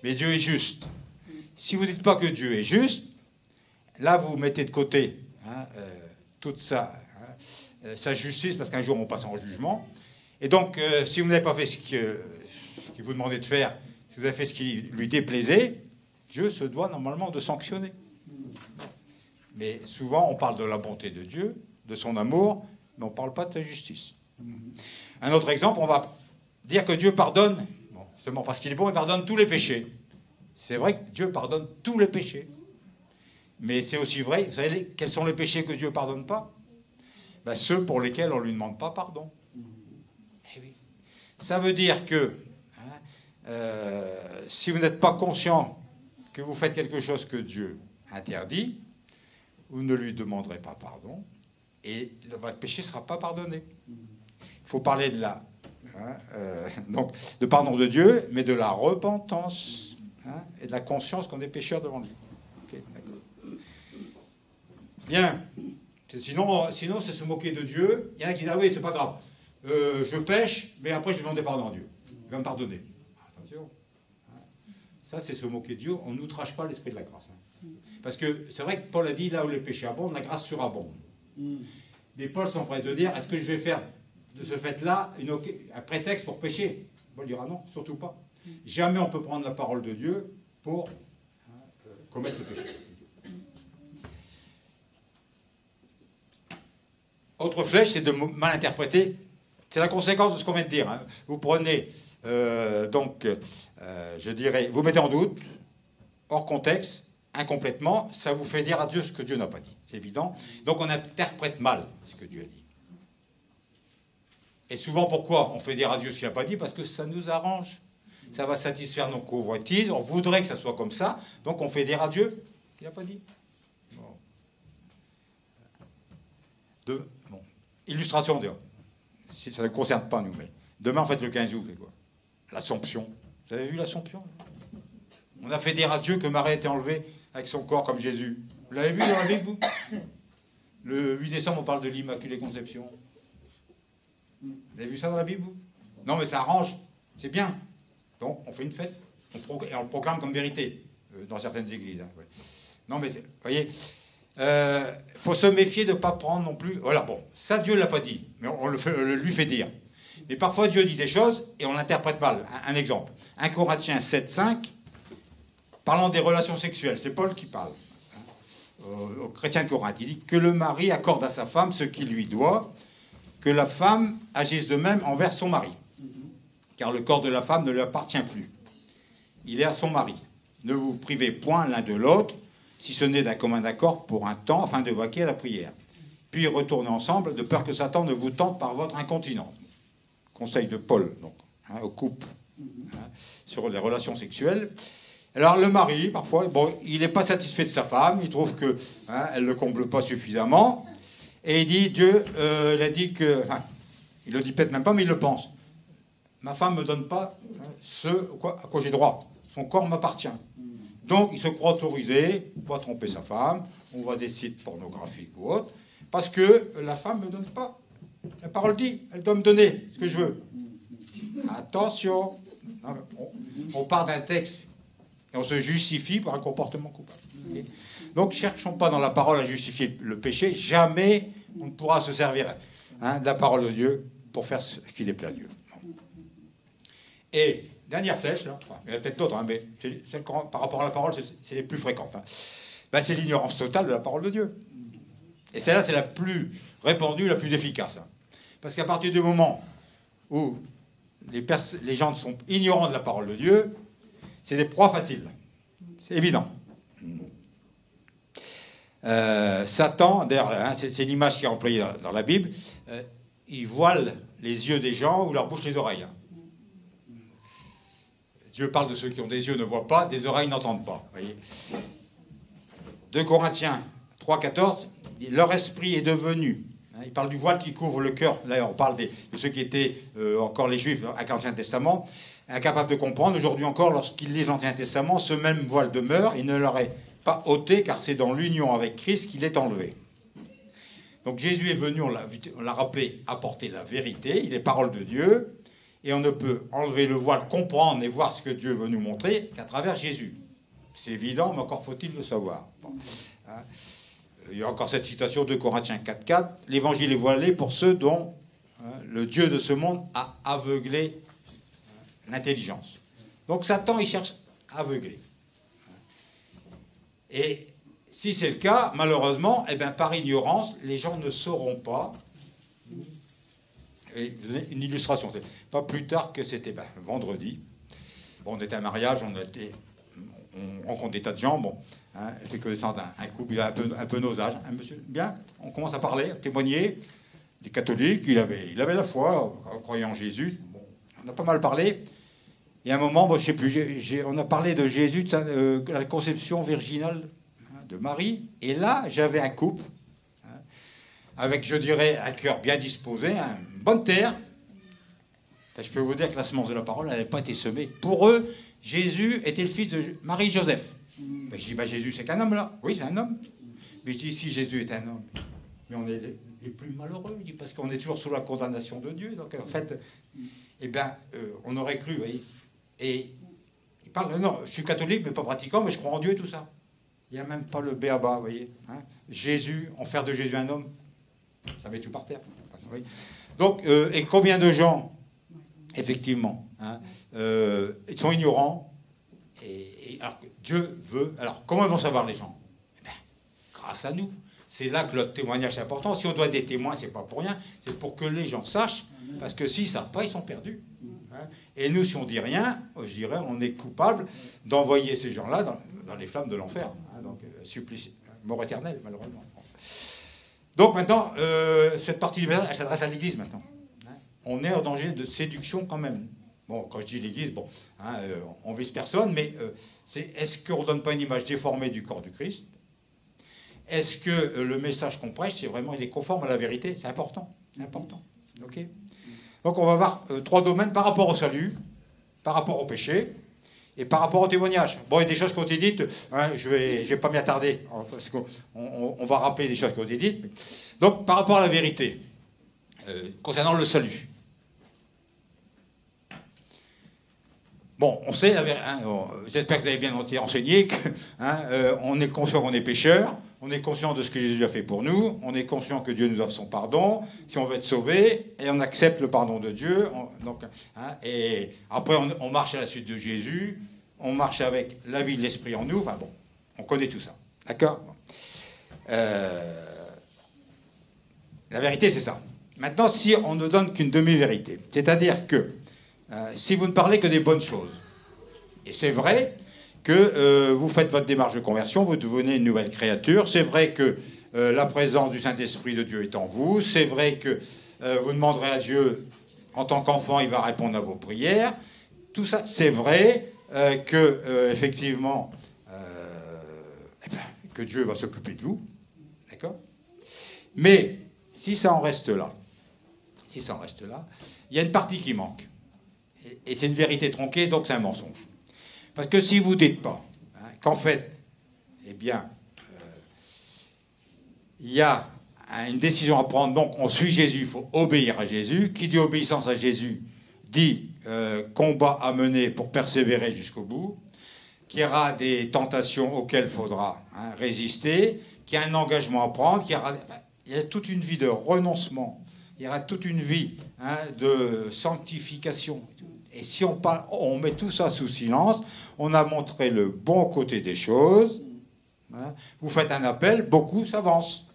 Mais Dieu est juste. Si vous ne dites pas que Dieu est juste, là, vous mettez de côté toute sa justice, parce qu'un jour, on passe en jugement. Et donc, si vous n'avez pas fait ce qu'il vous demandait de faire, si vous avez fait ce qui lui déplaisait, Dieu se doit normalement de sanctionner. Mais souvent, on parle de la bonté de Dieu, de son amour, mais on ne parle pas de sa justice. Un autre exemple, on va dire que Dieu pardonne, seulement parce qu'il est bon, il pardonne tous les péchés. C'est vrai que Dieu pardonne tous les péchés. Mais c'est aussi vrai, vous savez, quels sont les péchés que Dieu ne pardonne pas? Ben, ceux pour lesquels on ne lui demande pas pardon. Eh oui. Ça veut dire que si vous n'êtes pas conscient que vous faites quelque chose que Dieu interdit, vous ne lui demanderez pas pardon et votre péché ne sera pas pardonné. Il faut parler de donc de pardon de Dieu, mais de la repentance et de la conscience qu'on est pécheur devant lui. Okay, d'accord. Bien. Sinon, c'est se moquer de Dieu. Il y en a qui disent, ah oui, c'est pas grave. Je pêche, mais après je vais demander pardon à Dieu. Il va me pardonner. Attention. Ça, c'est se moquer de Dieu. On n'outrage pas l'esprit de la grâce. Parce que c'est vrai que Paul a dit, là où les péchés abondent, la grâce surabonde. Mais Paul s'empresse de dire, est-ce que je vais faire de ce fait-là un prétexte pour pécher? Paul dira non, surtout pas. Jamais on peut prendre la parole de Dieu pour commettre le péché. Autre flèche, c'est de mal interpréter. C'est la conséquence de ce qu'on vient de dire. Vous prenez, je dirais, vous mettez en doute, hors contexte, incomplètement, ça vous fait dire à Dieu ce que Dieu n'a pas dit. C'est évident. Donc on interprète mal ce que Dieu a dit. Et souvent, pourquoi on fait dire à Dieu ce qu'il n'a pas dit? Parce que ça nous arrange. Ça va satisfaire nos convoitises. On voudrait que ça soit comme ça. Donc on fait dire à Dieu ce qu'il n'a pas dit. Bon. Illustration, d'ailleurs. Si ça ne concerne pas nous, mais demain, en fait, le 15 août, c'est quoi? L'Assomption. Vous avez vu l'Assomption? On a fait dire à Dieu que Marie était enlevée avec son corps comme Jésus. Vous l'avez vu dans la Bible, vous? Le 8 décembre, on parle de l'Immaculée Conception. Vous avez vu ça dans la Bible, vous? Non, mais ça arrange. C'est bien. Donc, on fait une fête. Et on le proclame comme vérité dans certaines églises. Ouais. Non, mais vous voyez... faut se méfier de ne pas prendre non plus... Voilà, bon, ça Dieu ne l'a pas dit, mais on le lui fait dire. Mais parfois Dieu dit des choses et on l'interprète mal. Un exemple. 1 Corinthiens 7,5, parlant des relations sexuelles, c'est Paul qui parle aux chrétiens de Corinthe. Il dit que le mari accorde à sa femme ce qu'il lui doit, que la femme agisse de même envers son mari. Car le corps de la femme ne lui appartient plus. Il est à son mari. Ne vous privez point l'un de l'autre, si ce n'est d'un commun accord pour un temps, afin de vaquer à la prière. Puis retournez ensemble, de peur que Satan ne vous tente par votre incontinence. Conseil de Paul, donc, au couple, sur les relations sexuelles. Alors le mari, parfois, bon, il n'est pas satisfait de sa femme, il trouve que elle ne le comble pas suffisamment, et il dit, Dieu, il a dit que, il le dit peut-être même pas, mais il le pense. Ma femme ne me donne pas ce à quoi j'ai droit. Son corps m'appartient. Donc, il se croit autorisé, on va tromper sa femme, on voit des sites pornographiques ou autres, parce que la femme ne me donne pas. La parole dit, elle doit me donner ce que je veux. Attention, on part d'un texte et on se justifie par un comportement coupable. Donc, cherchons pas dans la parole à justifier le péché. Jamais on ne pourra se servir de la parole de Dieu pour faire ce qui déplaît à Dieu. Et dernière flèche, là, il y en a peut-être d'autres, mais celle par rapport à la parole, c'est les plus fréquentes. C'est l'ignorance totale de la parole de Dieu. Et celle-là, c'est la plus répandue, la plus efficace. Parce qu'à partir du moment où les gens sont ignorants de la parole de Dieu, c'est des proies faciles. C'est évident. Satan, d'ailleurs, c'est l'image qui est employée dans la Bible, il voile les yeux des gens ou leur bouche les oreilles. Dieu parle de ceux qui ont des yeux ne voient pas, des oreilles n'entendent pas. Voyez. 2 Corinthiens 3,14, leur esprit est devenu. Il parle du voile qui couvre le cœur. Là, on parle de ceux qui étaient encore les Juifs avec l'Ancien Testament, incapables de comprendre. Aujourd'hui encore, lorsqu'ils lisent l'Ancien Testament, ce même voile demeure. Il ne leur est pas ôté, car c'est dans l'union avec Christ qu'il est enlevé. Donc Jésus est venu, on l'a rappelé, apporter la vérité. Il est parole de Dieu. Et on ne peut enlever le voile, comprendre et voir ce que Dieu veut nous montrer qu'à travers Jésus. C'est évident, mais encore faut-il le savoir. Bon. Il y a encore cette citation de Corinthiens 4,4. L'évangile est voilé pour ceux dont le Dieu de ce monde a aveuglé l'intelligence. Donc Satan, il cherche à aveugler. Et si c'est le cas, malheureusement, par ignorance, les gens ne sauront pas. Et une illustration, pas plus tard que c'était vendredi. Bon, on était à un mariage, on rencontre des tas de gens, bon, hein, fait connaissance d'un couple, il a un peu nos âges, un monsieur, bien, on commence à parler, à témoigner, des catholiques, il avait la foi, en croyant en Jésus, bon, on a pas mal parlé, et à un moment, bon, je sais plus, on a parlé de Jésus, de la conception virginale de Marie, et là, j'avais un couple, hein, avec, je dirais, un cœur bien disposé, une bonne terre. Je peux vous dire que la semence de la parole n'avait pas été semée. Pour eux, Jésus était le fils de Marie-Joseph. Ben, je dis, ben, Jésus, c'est qu'un homme, là. Oui, c'est un homme. Mais je dis, si Jésus est un homme, mais on est les plus malheureux, je dis, parce qu'on est toujours sous la condamnation de Dieu. Donc, en fait, eh ben, on aurait cru, vous voyez. Et il parle, non, je suis catholique, mais pas pratiquant, mais je crois en Dieu et tout ça. Il n'y a même pas le béaba, vous voyez. Hein. Jésus, en faire de Jésus un homme, ça met tout par terre. Oui. Donc, et combien de gens, effectivement, hein, ils sont ignorants, et alors, Dieu veut... Alors, comment vont savoir les gens? Eh bien, grâce à nous. C'est là que notre témoignage est important. Si on doit des témoins, c'est pas pour rien, c'est pour que les gens sachent, parce que s'ils ne savent pas, ils sont perdus. Hein. Et nous, si on dit rien, je dirais, on est coupable d'envoyer ces gens-là dans les flammes de l'enfer. Hein, donc, supplice, mort éternelle, malheureusement. Donc maintenant, cette partie du message, elle s'adresse à l'Église maintenant. Hein. On est en danger de séduction quand même. Bon, quand je dis l'Église, bon, hein, on vise personne, mais est-ce qu'on ne donne pas une image déformée du corps du Christ? Est-ce que le message qu'on prêche, c'est vraiment, il est conforme à la vérité? C'est important. C'est important. Okay. Donc on va voir 3 domaines par rapport au salut, par rapport au péché, et par rapport au témoignage. Bon, il y a des choses qui ont été dites, hein, je vais pas m'y attarder, parce qu'on va rappeler des choses qui ont été dites. Mais... Donc, par rapport à la vérité, concernant le salut. Bon, on sait, hein, j'espère que vous avez bien été enseigné, on est conscient qu'on est pécheur, on est conscient de ce que Jésus a fait pour nous, on est conscient que Dieu nous offre son pardon, si on veut être sauvé, et on accepte le pardon de Dieu. Donc, hein, et après, on marche à la suite de Jésus, on marche avec la vie de l'Esprit en nous, enfin bon, on connaît tout ça. D'accord? La vérité, c'est ça. Maintenant, si on ne donne qu'une demi-vérité, c'est-à-dire que si vous ne parlez que des bonnes choses, et c'est vrai que vous faites votre démarche de conversion, vous devenez une nouvelle créature, c'est vrai que la présence du Saint-Esprit de Dieu est en vous, c'est vrai que vous demanderez à Dieu, en tant qu'enfant, il va répondre à vos prières, tout ça, c'est vrai que, effectivement, que Dieu va s'occuper de vous, d'accord? Mais si ça en reste là, il y a une partie qui manque. Et c'est une vérité tronquée, donc c'est un mensonge. Parce que si vous ne dites pas qu'en fait, eh bien, il y a une décision à prendre, donc on suit Jésus, il faut obéir à Jésus. Qui dit obéissance à Jésus dit combat à mener pour persévérer jusqu'au bout, qu'il y aura des tentations auxquelles il faudra résister, qu'il y a un engagement à prendre, il y a toute une vie de renoncement, il y aura toute une vie de sanctification. Et si on met tout ça sous silence, on a montré le bon côté des choses. Hein. Vous faites un appel, beaucoup s'avancent.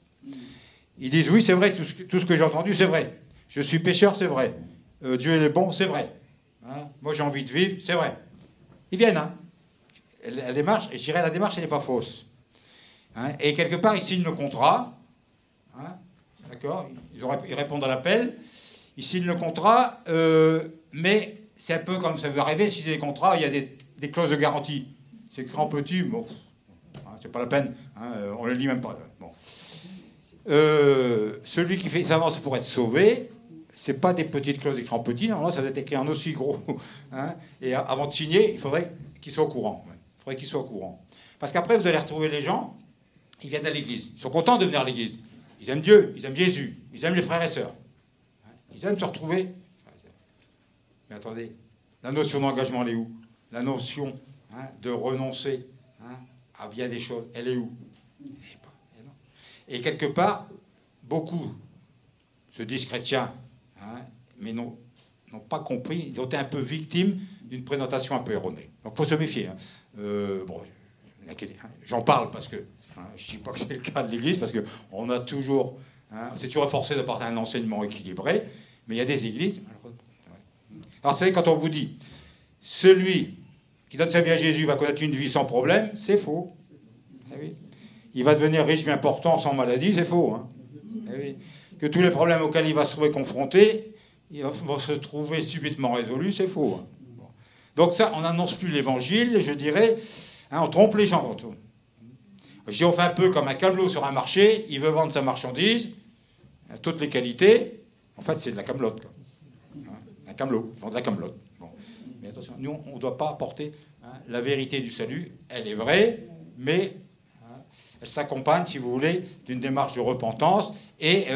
Ils disent, oui, c'est vrai, tout ce que j'ai entendu, c'est vrai. Je suis pécheur, c'est vrai. Dieu est bon, c'est vrai. Hein. Moi, j'ai envie de vivre, c'est vrai. Ils viennent. Hein. La démarche, je dirais, la démarche, elle n'est pas fausse. Hein. Et quelque part, ils signent le contrat. Hein. D'accord? Ils répondent à l'appel. Ils signent le contrat, mais... C'est un peu comme ça vous arrive, si c'est des contrats, il y a des clauses de garantie. C'est écrit en petit, bon, c'est pas la peine, hein, on ne le lit même pas. Bon. Celui qui s'avance pour être sauvé, c'est pas des petites clauses écrites en petit, normalement ça doit être écrit en aussi gros. Hein, et avant de signer, il faudrait qu'il soit au courant. Il faudrait qu'il soit au courant. Parce qu'après, vous allez retrouver les gens, ils viennent à l'église, ils sont contents de venir à l'église. Ils aiment Dieu, ils aiment Jésus, ils aiment les frères et sœurs. Ils aiment se retrouver. Mais attendez, la notion d'engagement, elle est où? La notion de renoncer à bien des choses, elle est où? Et quelque part, beaucoup se disent chrétiens, mais n'ont pas compris, ils ont été un peu victimes d'une présentation un peu erronée. Donc il faut se méfier. Bon, j'en parle parce que, je ne dis pas que c'est le cas de l'Église, parce qu'on a toujours, c'est toujours forcé d'apporter un enseignement équilibré, mais il y a des églises, malheureusement. Alors, vous savez, quand on vous dit, celui qui donne sa vie à Jésus va connaître une vie sans problème, c'est faux. Eh oui. Il va devenir riche, bien portant, sans maladie, c'est faux. Hein. Eh oui. Que tous les problèmes auxquels il va se trouver confronté, ils vont se trouver subitement résolus, c'est faux. Hein. Bon. Donc ça, on n'annonce plus l'évangile, je dirais, hein, on trompe les gens. Je dis, on fait un peu comme un camelot sur un marché, il veut vendre sa marchandise, à toutes les qualités, en fait c'est de la camelote. Quoi. Hein, un camelot, vend de la camelote. Bon. Mais attention, nous on ne doit pas apporter la vérité du salut, elle est vraie, mais elle s'accompagne, si vous voulez, d'une démarche de repentance et,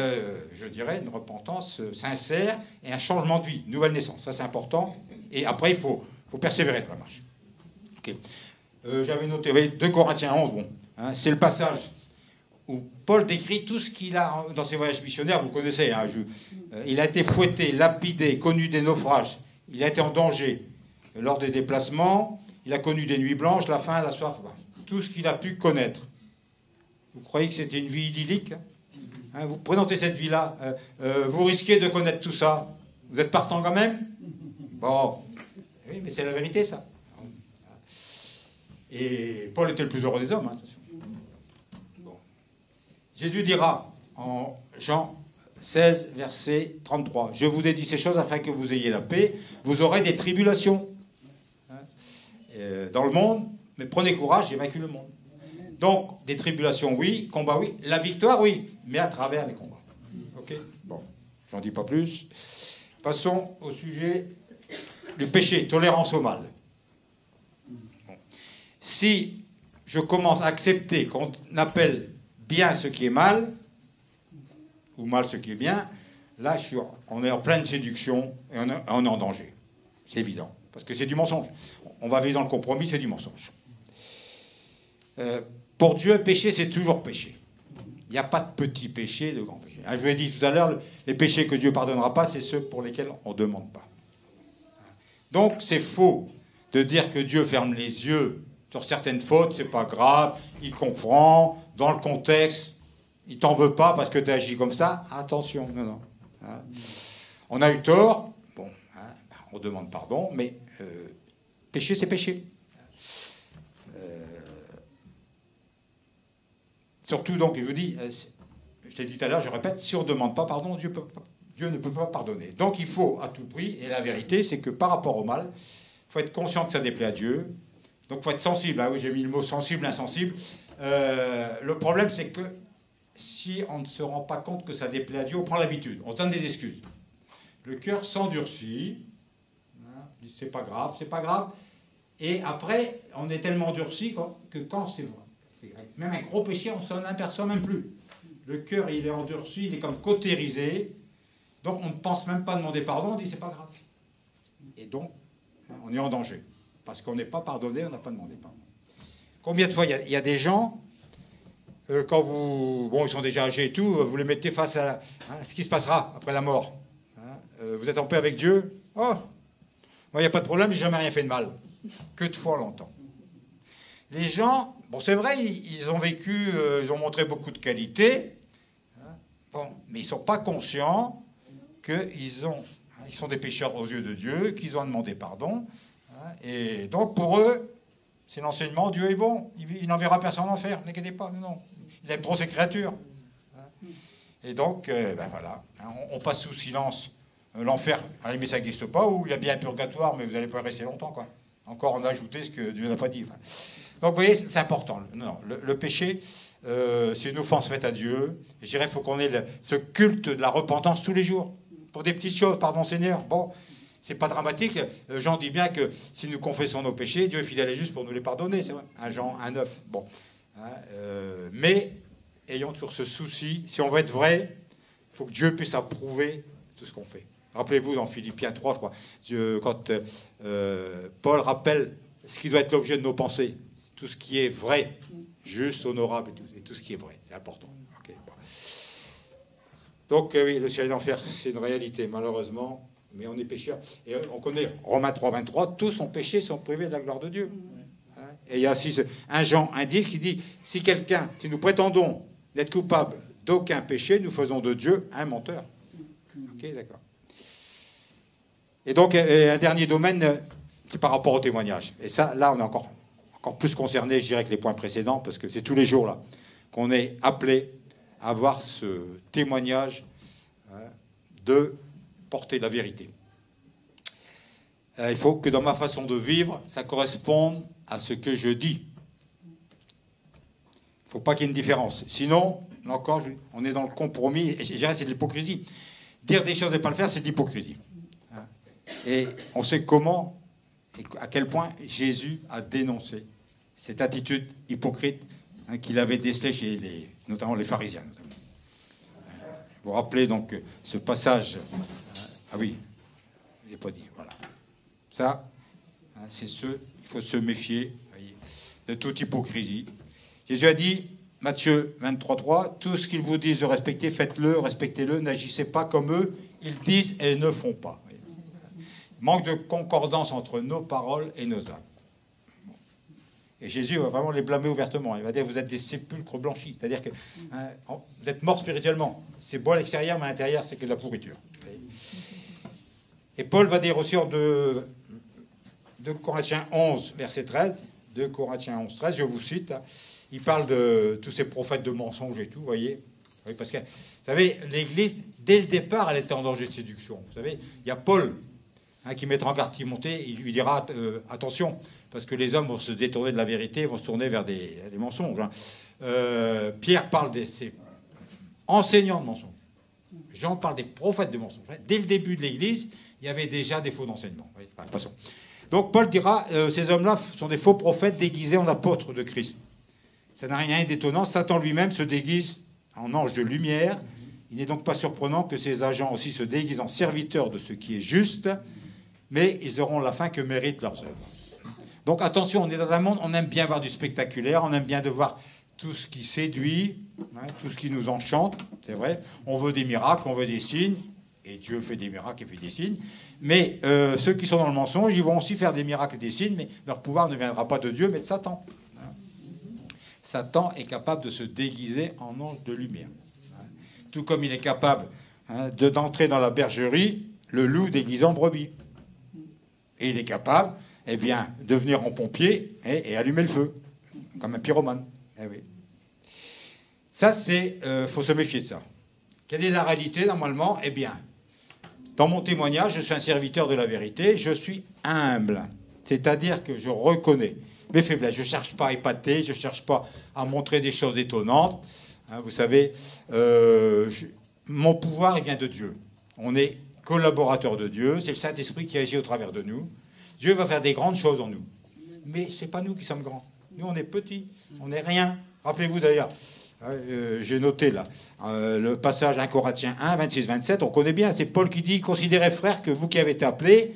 je dirais, une repentance sincère et un changement de vie, une nouvelle naissance. Ça, c'est important. Et après, il faut persévérer dans la marche. Okay. J'avais noté, oui, 2 Corinthiens 11, bon, hein, c'est le passage où Paul décrit tout ce qu'il a dans ses voyages missionnaires. Vous connaissez, hein, il a été fouetté, lapidé, connu des naufrages, il a été en danger lors des déplacements, il a connu des nuits blanches, la faim, la soif, tout ce qu'il a pu connaître. Vous croyez que c'était une vie idyllique, hein, vous présentez cette vie-là, vous risquez de connaître tout ça. Vous êtes partant quand même? Bon, oui, mais c'est la vérité, ça. Et Paul était le plus heureux des hommes. Hein, bon. Jésus dira en Jean 16, verset 33, « Je vous ai dit ces choses afin que vous ayez la paix. Vous aurez des tribulations dans le monde, mais prenez courage, j'ai vaincu le monde. » Donc, des tribulations, oui. Combat, oui. La victoire, oui. Mais à travers les combats. OK? Bon, j'en dis pas plus. Passons au sujet du péché, tolérance au mal. Bon. Si je commence à accepter qu'on appelle bien ce qui est mal, ou mal ce qui est bien, là, on est en pleine séduction et on est en danger. C'est évident. Parce que c'est du mensonge. On va vivre dans le compromis, c'est du mensonge. Pour Dieu, péché, c'est toujours péché. Il n'y a pas de petits péchés, de grands péchés. Je vous l'ai dit tout à l'heure, les péchés que Dieu ne pardonnera pas, c'est ceux pour lesquels on ne demande pas. Donc, c'est faux de dire que Dieu ferme les yeux sur certaines fautes, c'est pas grave, il comprend, dans le contexte, il t'en veut pas parce que tu as agi comme ça. Attention, non. Hein. On a eu tort, bon, hein, on demande pardon, mais péché, c'est péché. Surtout, donc, je vous dis, je l'ai dit tout à l'heure, je répète, si on ne demande pas pardon, Dieu ne peut pas pardonner. Donc, il faut à tout prix, et la vérité, c'est que par rapport au mal, il faut être conscient que ça déplaît à Dieu. Donc, il faut être sensible. Ah oui, j'ai mis le mot sensible, insensible. Le problème, c'est que si on ne se rend pas compte que ça déplaît à Dieu, on prend l'habitude, on donne des excuses. Le cœur s'endurcit, hein, dit c'est pas grave, c'est pas grave. Et après, on est tellement endurci que quand c'est vrai, même un gros péché, on ne s'en aperçoit même plus. Le cœur, il est endurci, il est comme cautérisé. Donc, on ne pense même pas demander pardon, on dit c'est pas grave. Et donc, on est en danger. Parce qu'on n'est pas pardonné, on n'a pas demandé pardon. Combien de fois il y a des gens, quand ils sont déjà âgés et tout, vous les mettez face à ce qui se passera après la mort. Vous êtes en paix avec Dieu? Oh, moi, il n'y a pas de problème, j'ai jamais rien fait de mal. Que de fois on l'entend. Les gens, bon, c'est vrai, ils ont vécu, ils ont montré beaucoup de qualités, hein, bon, mais ils ne sont pas conscients qu'ils sont des pécheurs aux yeux de Dieu, qu'ils ont demandé pardon. Hein, et donc, pour eux, c'est l'enseignement, Dieu est bon, il n'enverra personne en enfer, n'inquiétez pas, non. Il aime trop ses créatures. Hein. Et donc, voilà, hein, on passe sous silence l'enfer, à la limite, ça n'existe pas, ou il y a bien un purgatoire, mais vous n'allez pas rester longtemps, quoi. Encore en ajouter ce que Dieu n'a pas dit. Enfin. Donc, vous voyez, c'est important. Non, le péché, c'est une offense faite à Dieu. Je dirais qu'il faut qu'on ait ce culte de la repentance tous les jours. Pour des petites choses, pardon Seigneur. Bon, c'est pas dramatique. Jean dit bien que si nous confessons nos péchés, Dieu est fidèle et juste pour nous les pardonner. C'est vrai. 1 Jean 1,9. Bon. Hein, mais ayons toujours ce souci. Si on veut être vrai, il faut que Dieu puisse approuver tout ce qu'on fait. Rappelez-vous dans Philippiens 3, je crois, quand Paul rappelle ce qui doit être l'objet de nos pensées. Tout ce qui est vrai, juste, honorable, et tout ce qui est vrai. C'est important. Okay, bon. Donc, oui, le ciel et l'enfer, c'est une réalité, malheureusement, mais on est pécheurs. Et on connaît Romains 3, 23, tous ont péché, sont privés de la gloire de Dieu. Hein? Et il y a aussi 1 Jean 1,10 qui dit, si nous prétendons n'être coupables d'aucun péché, nous faisons de Dieu un menteur. Ok, d'accord. Et donc, un dernier domaine, c'est par rapport au témoignage. Et ça, là, on est encore plus concerné, je dirais, que les points précédents, parce que c'est tous les jours, là, qu'on est appelé à avoir ce témoignage de porter la vérité. Il faut que dans ma façon de vivre, ça corresponde à ce que je dis. Il ne faut pas qu'il y ait une différence. Sinon, là encore, on est dans le compromis, et je dirais c'est de l'hypocrisie. Dire des choses et ne pas le faire, c'est de l'hypocrisie. Et on sait comment et à quel point Jésus a dénoncé cette attitude hypocrite qu'il avait décelée chez notamment les pharisiens. Vous vous rappelez donc ce passage. Ah oui, il n'est pas dit. Voilà. Ça, c'est il faut se méfier, voyez, de toute hypocrisie. Jésus a dit, Matthieu 23,3, tout ce qu'ils vous disent de respecter, faites-le, respectez-le, n'agissez pas comme eux, ils disent et ne font pas. Manque de concordance entre nos paroles et nos actes. Et Jésus va vraiment les blâmer ouvertement. Il va dire, vous êtes des sépulcres blanchis. C'est-à-dire que vous êtes morts spirituellement. C'est beau à l'extérieur, mais à l'intérieur, c'est que de la pourriture. Et Paul va dire aussi en 2 Corinthiens 11, verset 13, 2 Corinthiens 11, 13, je vous cite, il parle de tous ces prophètes de mensonges et tout, vous voyez. Oui, parce que, vous savez, l'Église, dès le départ, elle était en danger de séduction. Vous savez, il y a Paul qui mettra en garde Timothée, il lui dira attention, parce que les hommes vont se détourner de la vérité, vont se tourner vers des mensonges. Pierre parle de ces enseignants de mensonges. Jean parle des prophètes de mensonges. Dès le début de l'Église, il y avait déjà des faux d'enseignement. Oui, passons. Donc Paul dira, ces hommes-là sont des faux prophètes déguisés en apôtres de Christ. Ça n'a rien d'étonnant. Satan lui-même se déguise en ange de lumière. Il n'est donc pas surprenant que ces agents aussi se déguisent en serviteurs de ce qui est juste, mais ils auront la fin que méritent leurs œuvres. Donc attention, on est dans un monde, on aime bien voir du spectaculaire, on aime bien de voir tout ce qui séduit, tout ce qui nous enchante, c'est vrai. On veut des miracles, on veut des signes, et Dieu fait des miracles et fait des signes. Mais ceux qui sont dans le mensonge, ils vont aussi faire des miracles et des signes, mais leur pouvoir ne viendra pas de Dieu, mais de Satan. Satan est capable de se déguiser en ange de lumière. Tout comme il est capable d'entrer dans la bergerie, le loup déguisé en brebis. Et il est capable, eh bien, de venir en pompier et allumer le feu, comme un pyromane. Eh oui. Ça, faut se méfier de ça. Quelle est la réalité, normalement? Eh bien, dans mon témoignage, je suis un serviteur de la vérité, je suis humble. C'est-à-dire que je reconnais mes faiblesses. Je ne cherche pas à épater, je ne cherche pas à montrer des choses étonnantes. Vous savez, mon pouvoir, il vient de Dieu. On est collaborateur de Dieu, c'est le Saint-Esprit qui agit au travers de nous. Dieu va faire des grandes choses en nous. Mais ce n'est pas nous qui sommes grands. Nous, on est petits, on n'est rien. Rappelez-vous d'ailleurs, j'ai noté là, le passage 1 Corinthiens 1, 26-27, on connaît bien, c'est Paul qui dit, considérez frères que vous qui avez été appelés,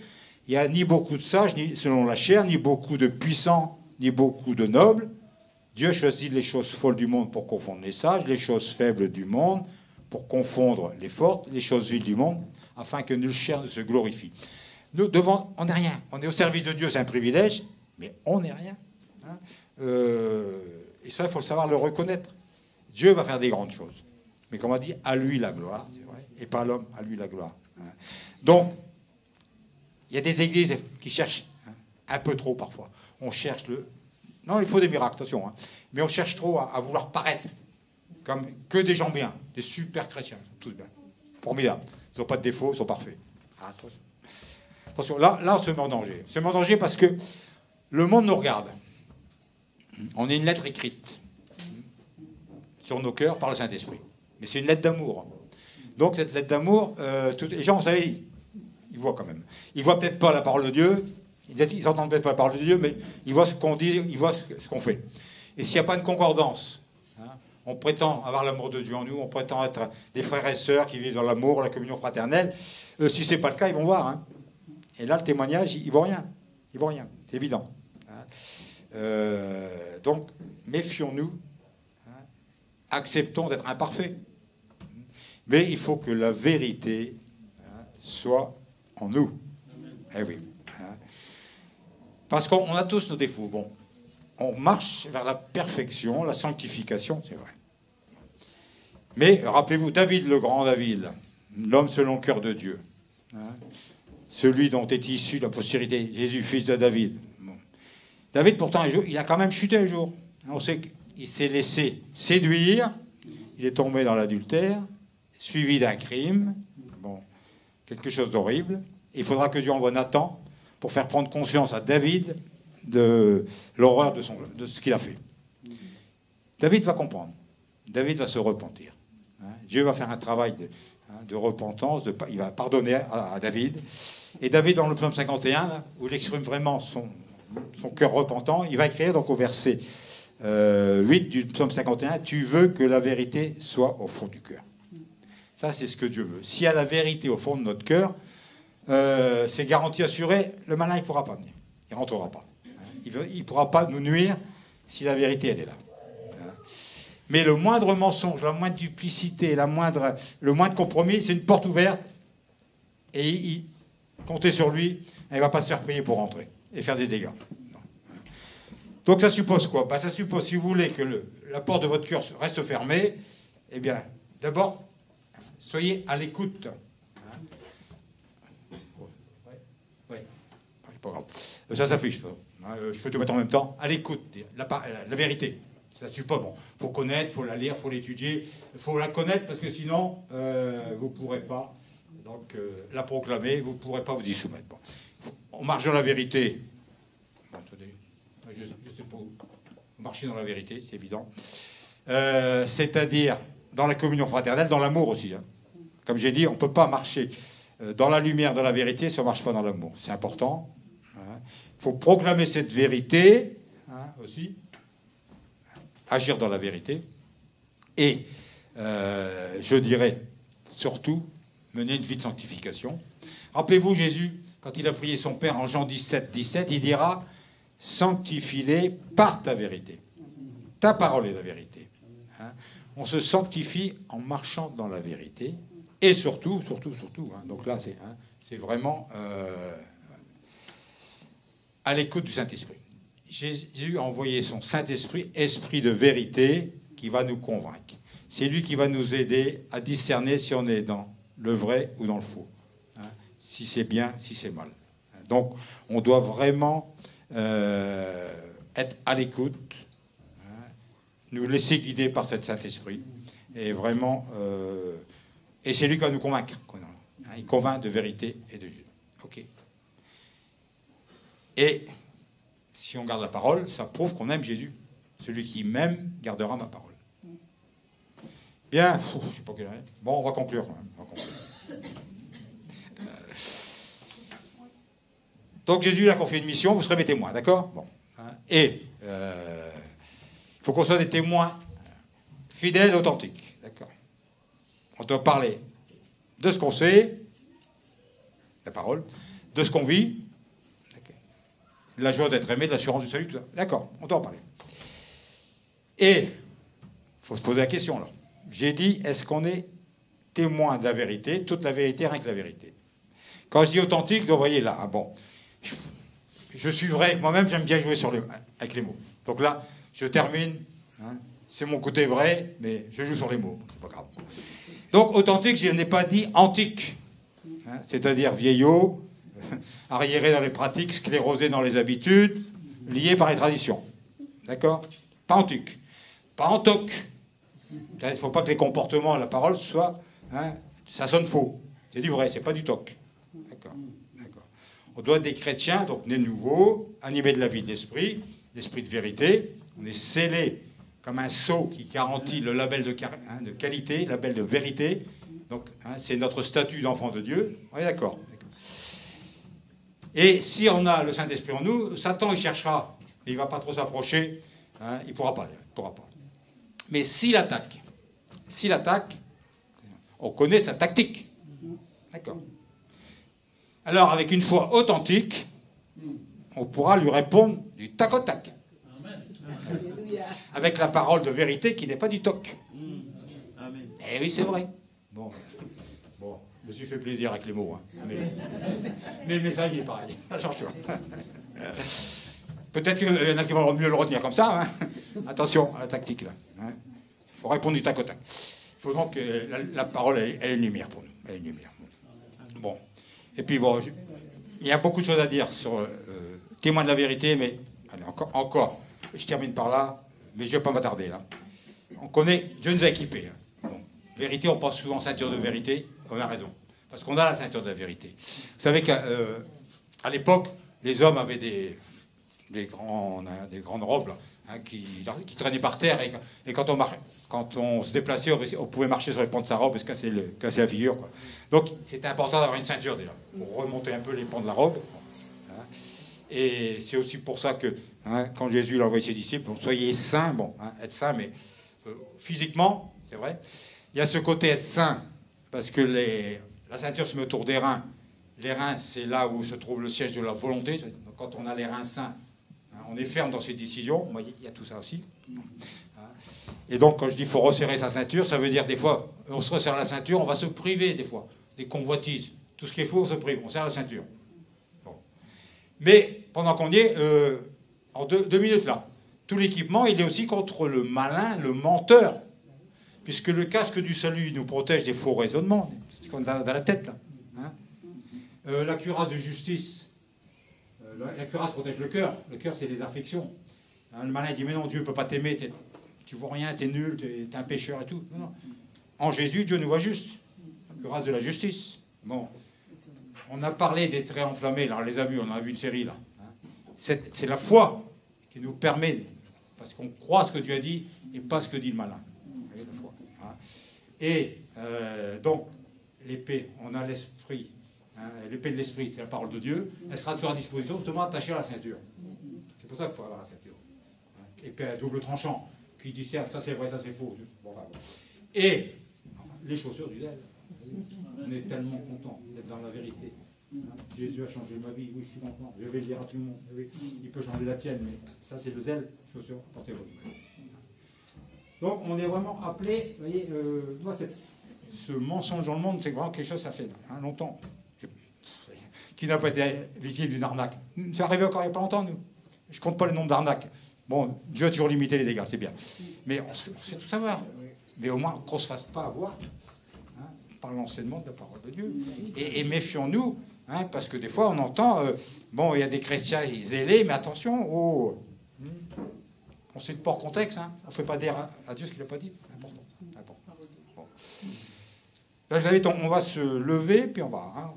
il n'y a ni beaucoup de sages, ni selon la chair, ni beaucoup de puissants, ni beaucoup de nobles. Dieu choisit les choses folles du monde pour confondre les sages, les choses faibles du monde pour confondre les fortes, les choses viles du monde, afin que nulle chair ne se glorifie. Nous, devant, on n'est rien. On est au service de Dieu, c'est un privilège, mais on n'est rien. Et ça, il faut savoir le reconnaître. Dieu va faire des grandes choses. Mais comme on dit, à lui la gloire, c'est vrai, et pas l'homme, à lui la gloire. Donc, il y a des églises qui cherchent un peu trop parfois. On cherche le... Non, il faut des miracles, attention. Mais on cherche trop à vouloir paraître comme que des gens bien, des super chrétiens, tous bien. Formidable. Ils n'ont pas de défauts, ils sont parfaits. Attention, là, on se met en danger. On se met en danger parce que le monde nous regarde. On est une lettre écrite sur nos cœurs par le Saint-Esprit. Mais c'est une lettre d'amour. Donc cette lettre d'amour, les gens, vous savez, ils voient quand même. Ils voient peut-être pas la parole de Dieu, ils n'entendent peut-être pas la parole de Dieu, mais ils voient ce qu'on dit, ils voient ce qu'on fait. Et s'il n'y a pas de concordance, on prétend avoir l'amour de Dieu en nous, on prétend être des frères et sœurs qui vivent dans l'amour, la communion fraternelle. Si ce n'est pas le cas, ils vont voir. Et là, le témoignage, ils ne voient rien. Ils ne voient rien, c'est évident. Donc, méfions-nous. Acceptons d'être imparfaits. Mais il faut que la vérité soit en nous. Eh oui. Parce qu'on a tous nos défauts. Bon, on marche vers la perfection, la sanctification, c'est vrai. Mais rappelez-vous, David, le grand David, l'homme selon le cœur de Dieu. celui dont est issu la postérité, Jésus, fils de David. Bon. David, pourtant, un jour, il a quand même chuté un jour. On sait qu'il s'est laissé séduire, il est tombé dans l'adultère, suivi d'un crime, bon, quelque chose d'horrible. Il faudra que Dieu envoie Nathan pour faire prendre conscience à David de l'horreur de ce qu'il a fait. David va comprendre. David va se repentir. Dieu va faire un travail de repentance, il va pardonner à David. Et David, dans le psaume 51, là, où il exprime vraiment son cœur repentant, il va écrire donc au verset 8 du psaume 51, « Tu veux que la vérité soit au fond du cœur. » Ça, c'est ce que Dieu veut. S'il y a la vérité au fond de notre cœur, c'est garantie assurée, le malin, il ne pourra pas venir. Il ne rentrera pas. Il ne pourra pas nous nuire si la vérité, elle est là. Mais le moindre mensonge, la moindre duplicité, le moindre compromis, c'est une porte ouverte. Et comptez sur lui, il ne va pas se faire prier pour rentrer et faire des dégâts. Non. Donc ça suppose quoi? Ça suppose, si vous voulez que la porte de votre cœur reste fermée, eh bien, d'abord, soyez à l'écoute. Oui, pas grave. Ça s'affiche. Je peux tout mettre en même temps. À l'écoute, la vérité. Ça ne suffit pas. Bon, faut connaître, faut la lire, faut l'étudier, faut la connaître parce que sinon, vous ne pourrez pas la proclamer, vous ne pourrez pas vous y soumettre. Bon. On marche dans la vérité. Bon, attendez, je ne sais pas où. Marcher dans la vérité, c'est évident. C'est-à-dire dans la communion fraternelle, dans l'amour aussi. Hein. Comme j'ai dit, on ne peut pas marcher dans la lumière, dans la vérité, si on ne marche pas dans l'amour. C'est important. Il faut proclamer cette vérité aussi. Agir dans la vérité et, je dirais, surtout, mener une vie de sanctification. Rappelez-vous, Jésus, quand il a prié son Père en Jean 17, 17, il dira « Sanctifie-les par ta vérité. Ta parole est la vérité. » On se sanctifie en marchant dans la vérité et surtout, donc là, c'est vraiment à l'écoute du Saint-Esprit. Jésus a envoyé son Saint-Esprit, esprit de vérité, qui va nous convaincre. C'est lui qui va nous aider à discerner si on est dans le vrai ou dans le faux. Si c'est bien, si c'est mal. Donc, on doit vraiment être à l'écoute, nous laisser guider par cet Saint-Esprit. Et vraiment, et c'est lui qui va nous convaincre. Il convainc de vérité et de juste. OK. Et si on garde la parole, ça prouve qu'on aime Jésus. Celui qui m'aime gardera ma parole. Bien, je ne sais pas quelle heure. Bon, on va conclure. Donc Jésus il a confié une mission, vous serez mes témoins, d'accord? Bon. Et il faut qu'on soit des témoins fidèles, authentiques, d'accord? On doit parler de ce qu'on sait, la parole, de ce qu'on vit, la joie d'être aimé, de l'assurance du salut, tout ça. D'accord, on doit en parler. Et il faut se poser la question, là. J'ai dit, est-ce qu'on est témoin de la vérité, toute la vérité, rien que la vérité? Quand je dis authentique, vous voyez là, bon, je suis vrai avec moi-même, j'aime bien jouer avec les mots. Donc là, je termine, c'est mon côté vrai, mais je joue sur les mots, c'est pas grave. Donc authentique, je n'ai pas dit antique, c'est-à-dire vieillot, arriéré dans les pratiques, sclérosé dans les habitudes, lié par les traditions. D'accord? Pas antique. Pas antoc. Il ne faut pas que les comportements, la parole, soient... ça sonne faux. C'est du vrai, c'est pas du toc. D'accord? On doit être des chrétiens, donc nés nouveaux, animés de la vie de l'esprit de vérité. On est scellés comme un sceau qui garantit le label de qualité, le label de vérité. Donc, c'est notre statut d'enfant de Dieu. On est d'accord? Et si on a le Saint-Esprit en nous, Satan, il cherchera. Il ne va pas trop s'approcher. Il ne pourra pas. Mais s'il attaque, on connaît sa tactique. D'accord. Alors, avec une foi authentique, on pourra lui répondre du tac au tac. Avec la parole de vérité qui n'est pas du toc. Eh oui, c'est vrai. Bon, je me suis fait plaisir avec les mots. Mais le message, il est pareil. Peut-être qu'il y en a qui vont mieux le retenir comme ça. Attention à la tactique, là. Il faut répondre du tac au tac. Il faut donc que la parole, elle est une lumière pour nous. Elle est une lumière. Bon. Et puis bon, il y a beaucoup de choses à dire sur témoin de la vérité, mais allez, encore. Je termine par là, mais je ne vais pas m'attarder là. On connaît, Dieu nous a équipés. Hein. Bon, vérité, on pense souvent ceinture de vérité. On a raison, parce qu'on a la ceinture de la vérité. Vous savez qu'à l'époque, les hommes avaient des grandes robes là, hein, qui traînaient par terre, et quand on se déplaçait, on pouvait marcher sur les pans de sa robe et se casser la figure, quoi. Donc c'était important d'avoir une ceinture déjà, pour remonter un peu les pans de la robe. Hein. Et c'est aussi pour ça que, hein, quand Jésus a envoyé ses disciples, bon, soyez saints, bon, hein, être saints, mais physiquement, c'est vrai, il y a ce côté être saint, parce que la ceinture se met autour des reins. Les reins, c'est là où se trouve le siège de la volonté. Donc, quand on a les reins sains, hein, on est ferme dans ses décisions. Moi, il y a tout ça aussi. Et donc, quand je dis qu'il faut resserrer sa ceinture, ça veut dire des fois, on se resserre la ceinture, on va se priver des fois, des convoitises. Tout ce qui est faux, on se prive, on serre la ceinture. Bon. Mais pendant qu'on y est, en deux minutes là, tout l'équipement, il est aussi contre le malin, le menteur. Puisque le casque du salut nous protège des faux raisonnements, ce qu'on a dans la tête là. Hein. La cuirasse de justice, la cuirasse protège le cœur. Le cœur, c'est les affections. Hein, le malin dit, mais non, Dieu ne peut pas t'aimer, tu ne vaux rien, tu es nul, tu es un pécheur et tout. Non, non. En Jésus, Dieu nous voit juste. La cuirasse de la justice. Bon, on a parlé des traits enflammés, là, on les a vus, on a vu une série là. Hein. C'est la foi qui nous permet, parce qu'on croit ce que Dieu a dit et pas ce que dit le malin. Vous voyez, la foi. Hein. Et donc, l'épée, on a l'esprit. Hein, l'épée de l'esprit, c'est la parole de Dieu. Elle sera toujours à disposition, justement attachée à la ceinture. C'est pour ça qu'il faut avoir la ceinture. Hein, épée à double tranchant, qui discerne, ça c'est vrai, ça c'est faux. Bon, voilà. Et enfin, les chaussures du zèle. On est tellement content d'être dans la vérité. Hein, Jésus a changé ma vie, oui, je suis content. Je vais le dire à tout le monde. Oui, il peut changer la tienne, mais ça c'est le zèle, chaussures, portez-vous. Donc on est vraiment appelé, vous voyez, moi, ce mensonge dans le monde, c'est vraiment quelque chose, ça fait hein, longtemps. Qui n'a pas été victime d'une arnaque. C'est arrivé encore il n'y a pas longtemps, nous. Je ne compte pas le nombre d'arnaques. Bon, Dieu a toujours limité les dégâts, c'est bien. Mais on sait tout savoir. Mais au moins qu'on ne se fasse pas avoir, hein, par l'enseignement de la parole de Dieu. Et méfions-nous, hein, parce que des fois on entend, bon, il y a des chrétiens zélés, mais attention, on ne cite pas hors contexte, hein, on ne fait pas dire à Dieu ce qu'il n'a pas dit. C'est important. Bon. Là, vous savez, on va se lever, puis on va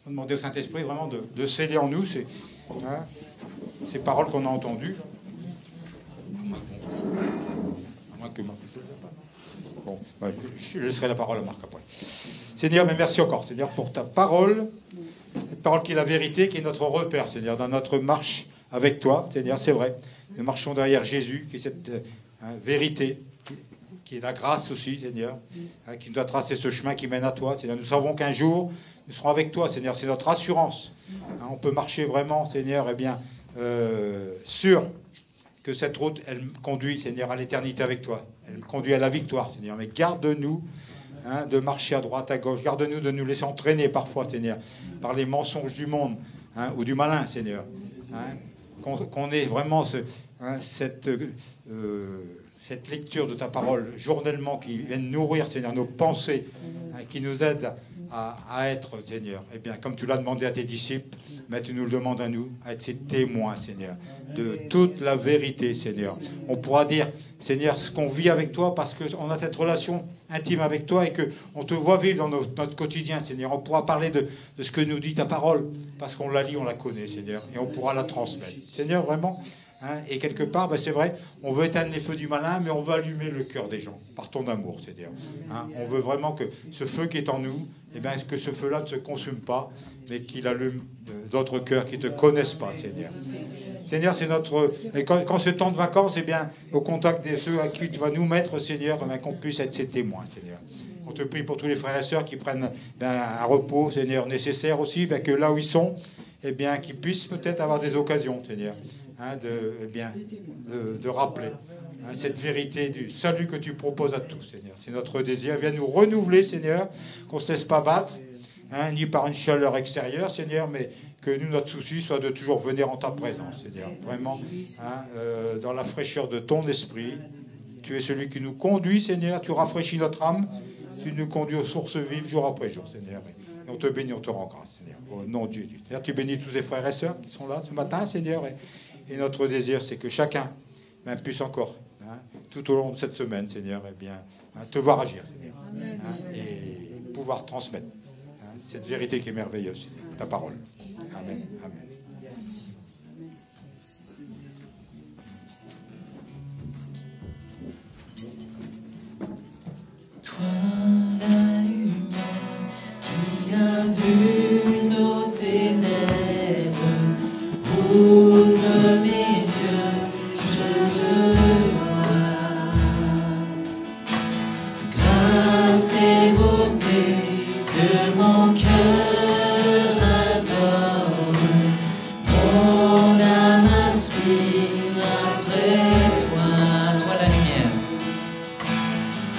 demander au Saint-Esprit vraiment de sceller en nous ces paroles qu'on a entendues. À moins que Marc, je ne le pas. Bon, je laisserai la parole à Marc après. Seigneur, mais merci encore, Seigneur, pour ta parole, cette parole qui est la vérité, qui est notre repère, Seigneur, dans notre marche avec toi. Seigneur, c'est vrai, nous marchons derrière Jésus, qui est cette vérité, qui est la grâce aussi, Seigneur, qui nous a tracé ce chemin qui mène à toi. Seigneur, nous savons qu'un jour, nous serons avec toi, Seigneur. C'est notre assurance. On peut marcher vraiment, Seigneur, sûr que cette route, elle conduit, Seigneur, à l'éternité avec toi. Elle conduit à la victoire, Seigneur. Mais garde-nous de marcher à droite, à gauche. Garde-nous de nous laisser entraîner parfois, Seigneur, par les mensonges du monde ou du malin, Seigneur. Qu'on ait vraiment cette lecture de ta parole journellement qui vienne nourrir, Seigneur, nos pensées, qui nous aide à être, Seigneur, eh bien, comme tu l'as demandé à tes disciples, mais tu nous le demandes à nous, à être ces témoins, Seigneur, de toute la vérité, Seigneur. On pourra dire, Seigneur, ce qu'on vit avec toi, parce qu'on a cette relation intime avec toi et qu'on te voit vivre dans notre quotidien, Seigneur. On pourra parler de ce que nous dit ta parole, parce qu'on la lit, on la connaît, Seigneur, et on pourra la transmettre. Seigneur, vraiment... et quelque part, c'est vrai, on veut éteindre les feux du malin, mais on veut allumer le cœur des gens, par ton amour, c'est-à-dire. On veut vraiment que ce feu qui est en nous, que ce feu-là ne se consume pas, mais qu'il allume d'autres cœurs qui ne te connaissent pas, Seigneur. Seigneur, c'est notre... Et quand ce temps de vacances, au contact de ceux à qui tu vas nous mettre, Seigneur, qu'on puisse être ses témoins, Seigneur. On te prie pour tous les frères et sœurs qui prennent un repos, Seigneur, nécessaire aussi, que là où ils sont, qu'ils puissent peut-être avoir des occasions, Seigneur, de rappeler cette vérité du salut que tu proposes à tous, Seigneur. C'est notre désir. Viens nous renouveler, Seigneur, qu'on ne se laisse pas battre, ni par une chaleur extérieure, Seigneur, mais que nous, notre souci soit de toujours venir en ta présence, Seigneur. Vraiment, dans la fraîcheur de ton esprit. Tu es celui qui nous conduit, Seigneur. Tu rafraîchis notre âme. Tu nous conduis aux sources vives jour après jour, Seigneur. Et on te bénit, on te rend grâce, Seigneur, au nom de Jésus. Seigneur, tu bénis tous les frères et sœurs qui sont là ce matin, Seigneur. Et notre désir, c'est que chacun puisse encore, tout au long de cette semaine, Seigneur, te voir agir, Seigneur. Et pouvoir transmettre cette vérité qui est merveilleuse, Seigneur, ta parole. Amen. Amen. Toi, la lumière qui a vu nos ténèbres, ouvre mes yeux, je veux voir. Grâce et beauté que mon cœur adore, mon âme aspire après toi. Toi la lumière.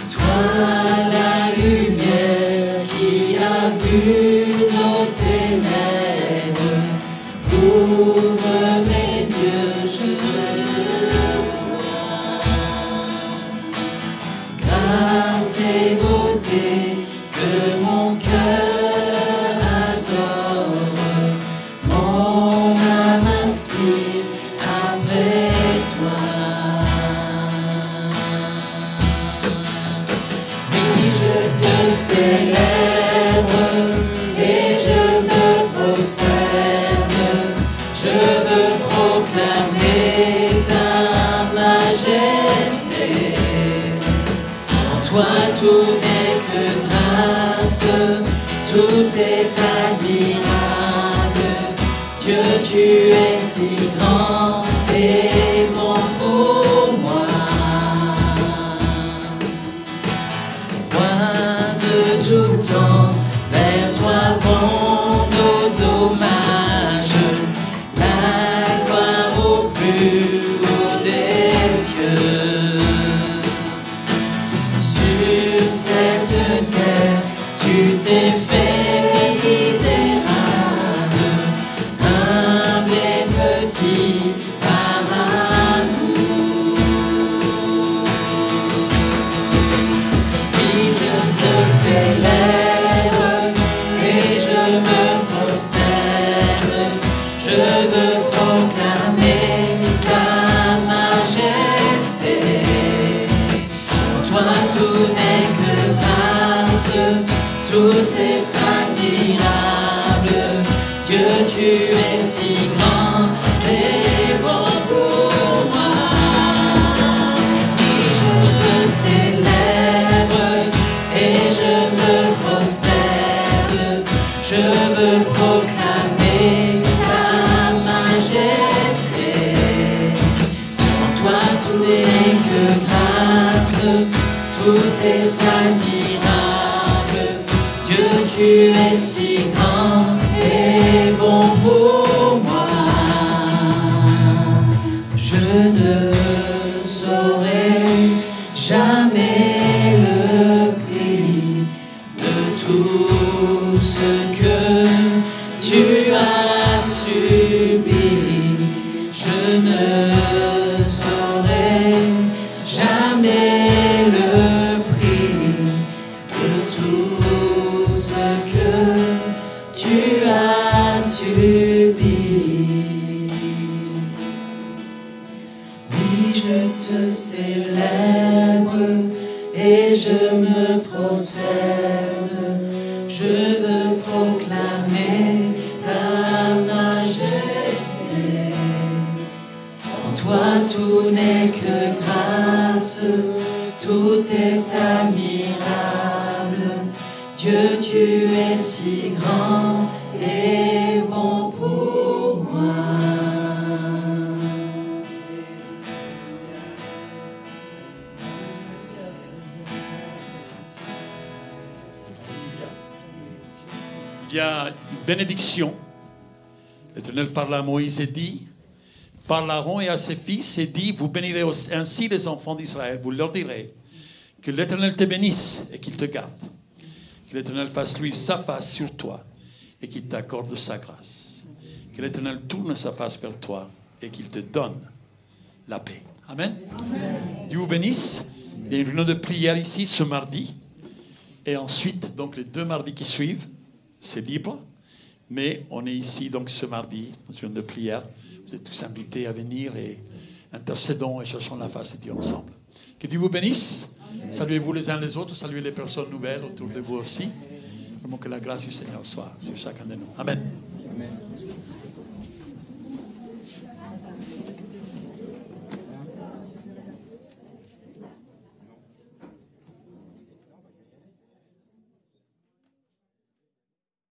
Toi la lumière qui a vu nos ténèbres, ouvre mes yeux, je veux voir. Grâce et beauté que mon cœur adore, mon âme aspire après toi. Je te célèbre et je me prosterne, je veux proclamer ta majesté. En toi tout n'est que grâce, tout est admirable. Dieu, tu es si grand et bon pour moi. Tout temps, vers toi vont nos hommages, la gloire au plus haut des cieux. Sur cette terre, tu t'es fait misérable, humble et petit par amour. Puis je te célèbre et je me prosterne, je veux proclamer ta majesté. En toi tout n'est que grâce, tout est admirable. Dieu, tu es si grand et bon pour moi. Puis je te célèbre et je me prosterne, je veux proclamer ta majesté. En toi tout n'est que grâce, tout est admirable. Dieu, tu es si grand et bon pour moi. Je ne saurais jamais le prix de tout ce que tu as subi. Je ne saurais jamais le prix de tout ce que tu as subi. Oui, je te célèbre et je me prosterne, je veux proclamer ta majesté. En toi tout n'est que grâce, tout est admirable. Dieu, tu es si grand et bon pour moi. Il y a une bénédiction. L'Éternel parla à Moïse et dit, parle à Aaron et à ses fils et dit, vous bénirez ainsi les enfants d'Israël, vous leur direz que l'Éternel te bénisse et qu'il te garde, que l'Éternel fasse luire sa face sur toi et qu'il t'accorde sa grâce, que l'Éternel tourne sa face vers toi et qu'il te donne la paix. Amen. Amen. Dieu vous bénisse. Il y a une réunion de prière ici ce mardi et ensuite, donc les 2 mardis qui suivent, c'est libre. Mais on est ici donc ce mardi, dans une de prière. Vous êtes tous invités à venir et intercédons et cherchons la face de Dieu ensemble. Que Dieu vous bénisse. Saluez-vous les uns les autres. Saluez les personnes nouvelles autour de vous aussi. Vraiment que la grâce du Seigneur soit sur chacun de nous. Amen. Amen.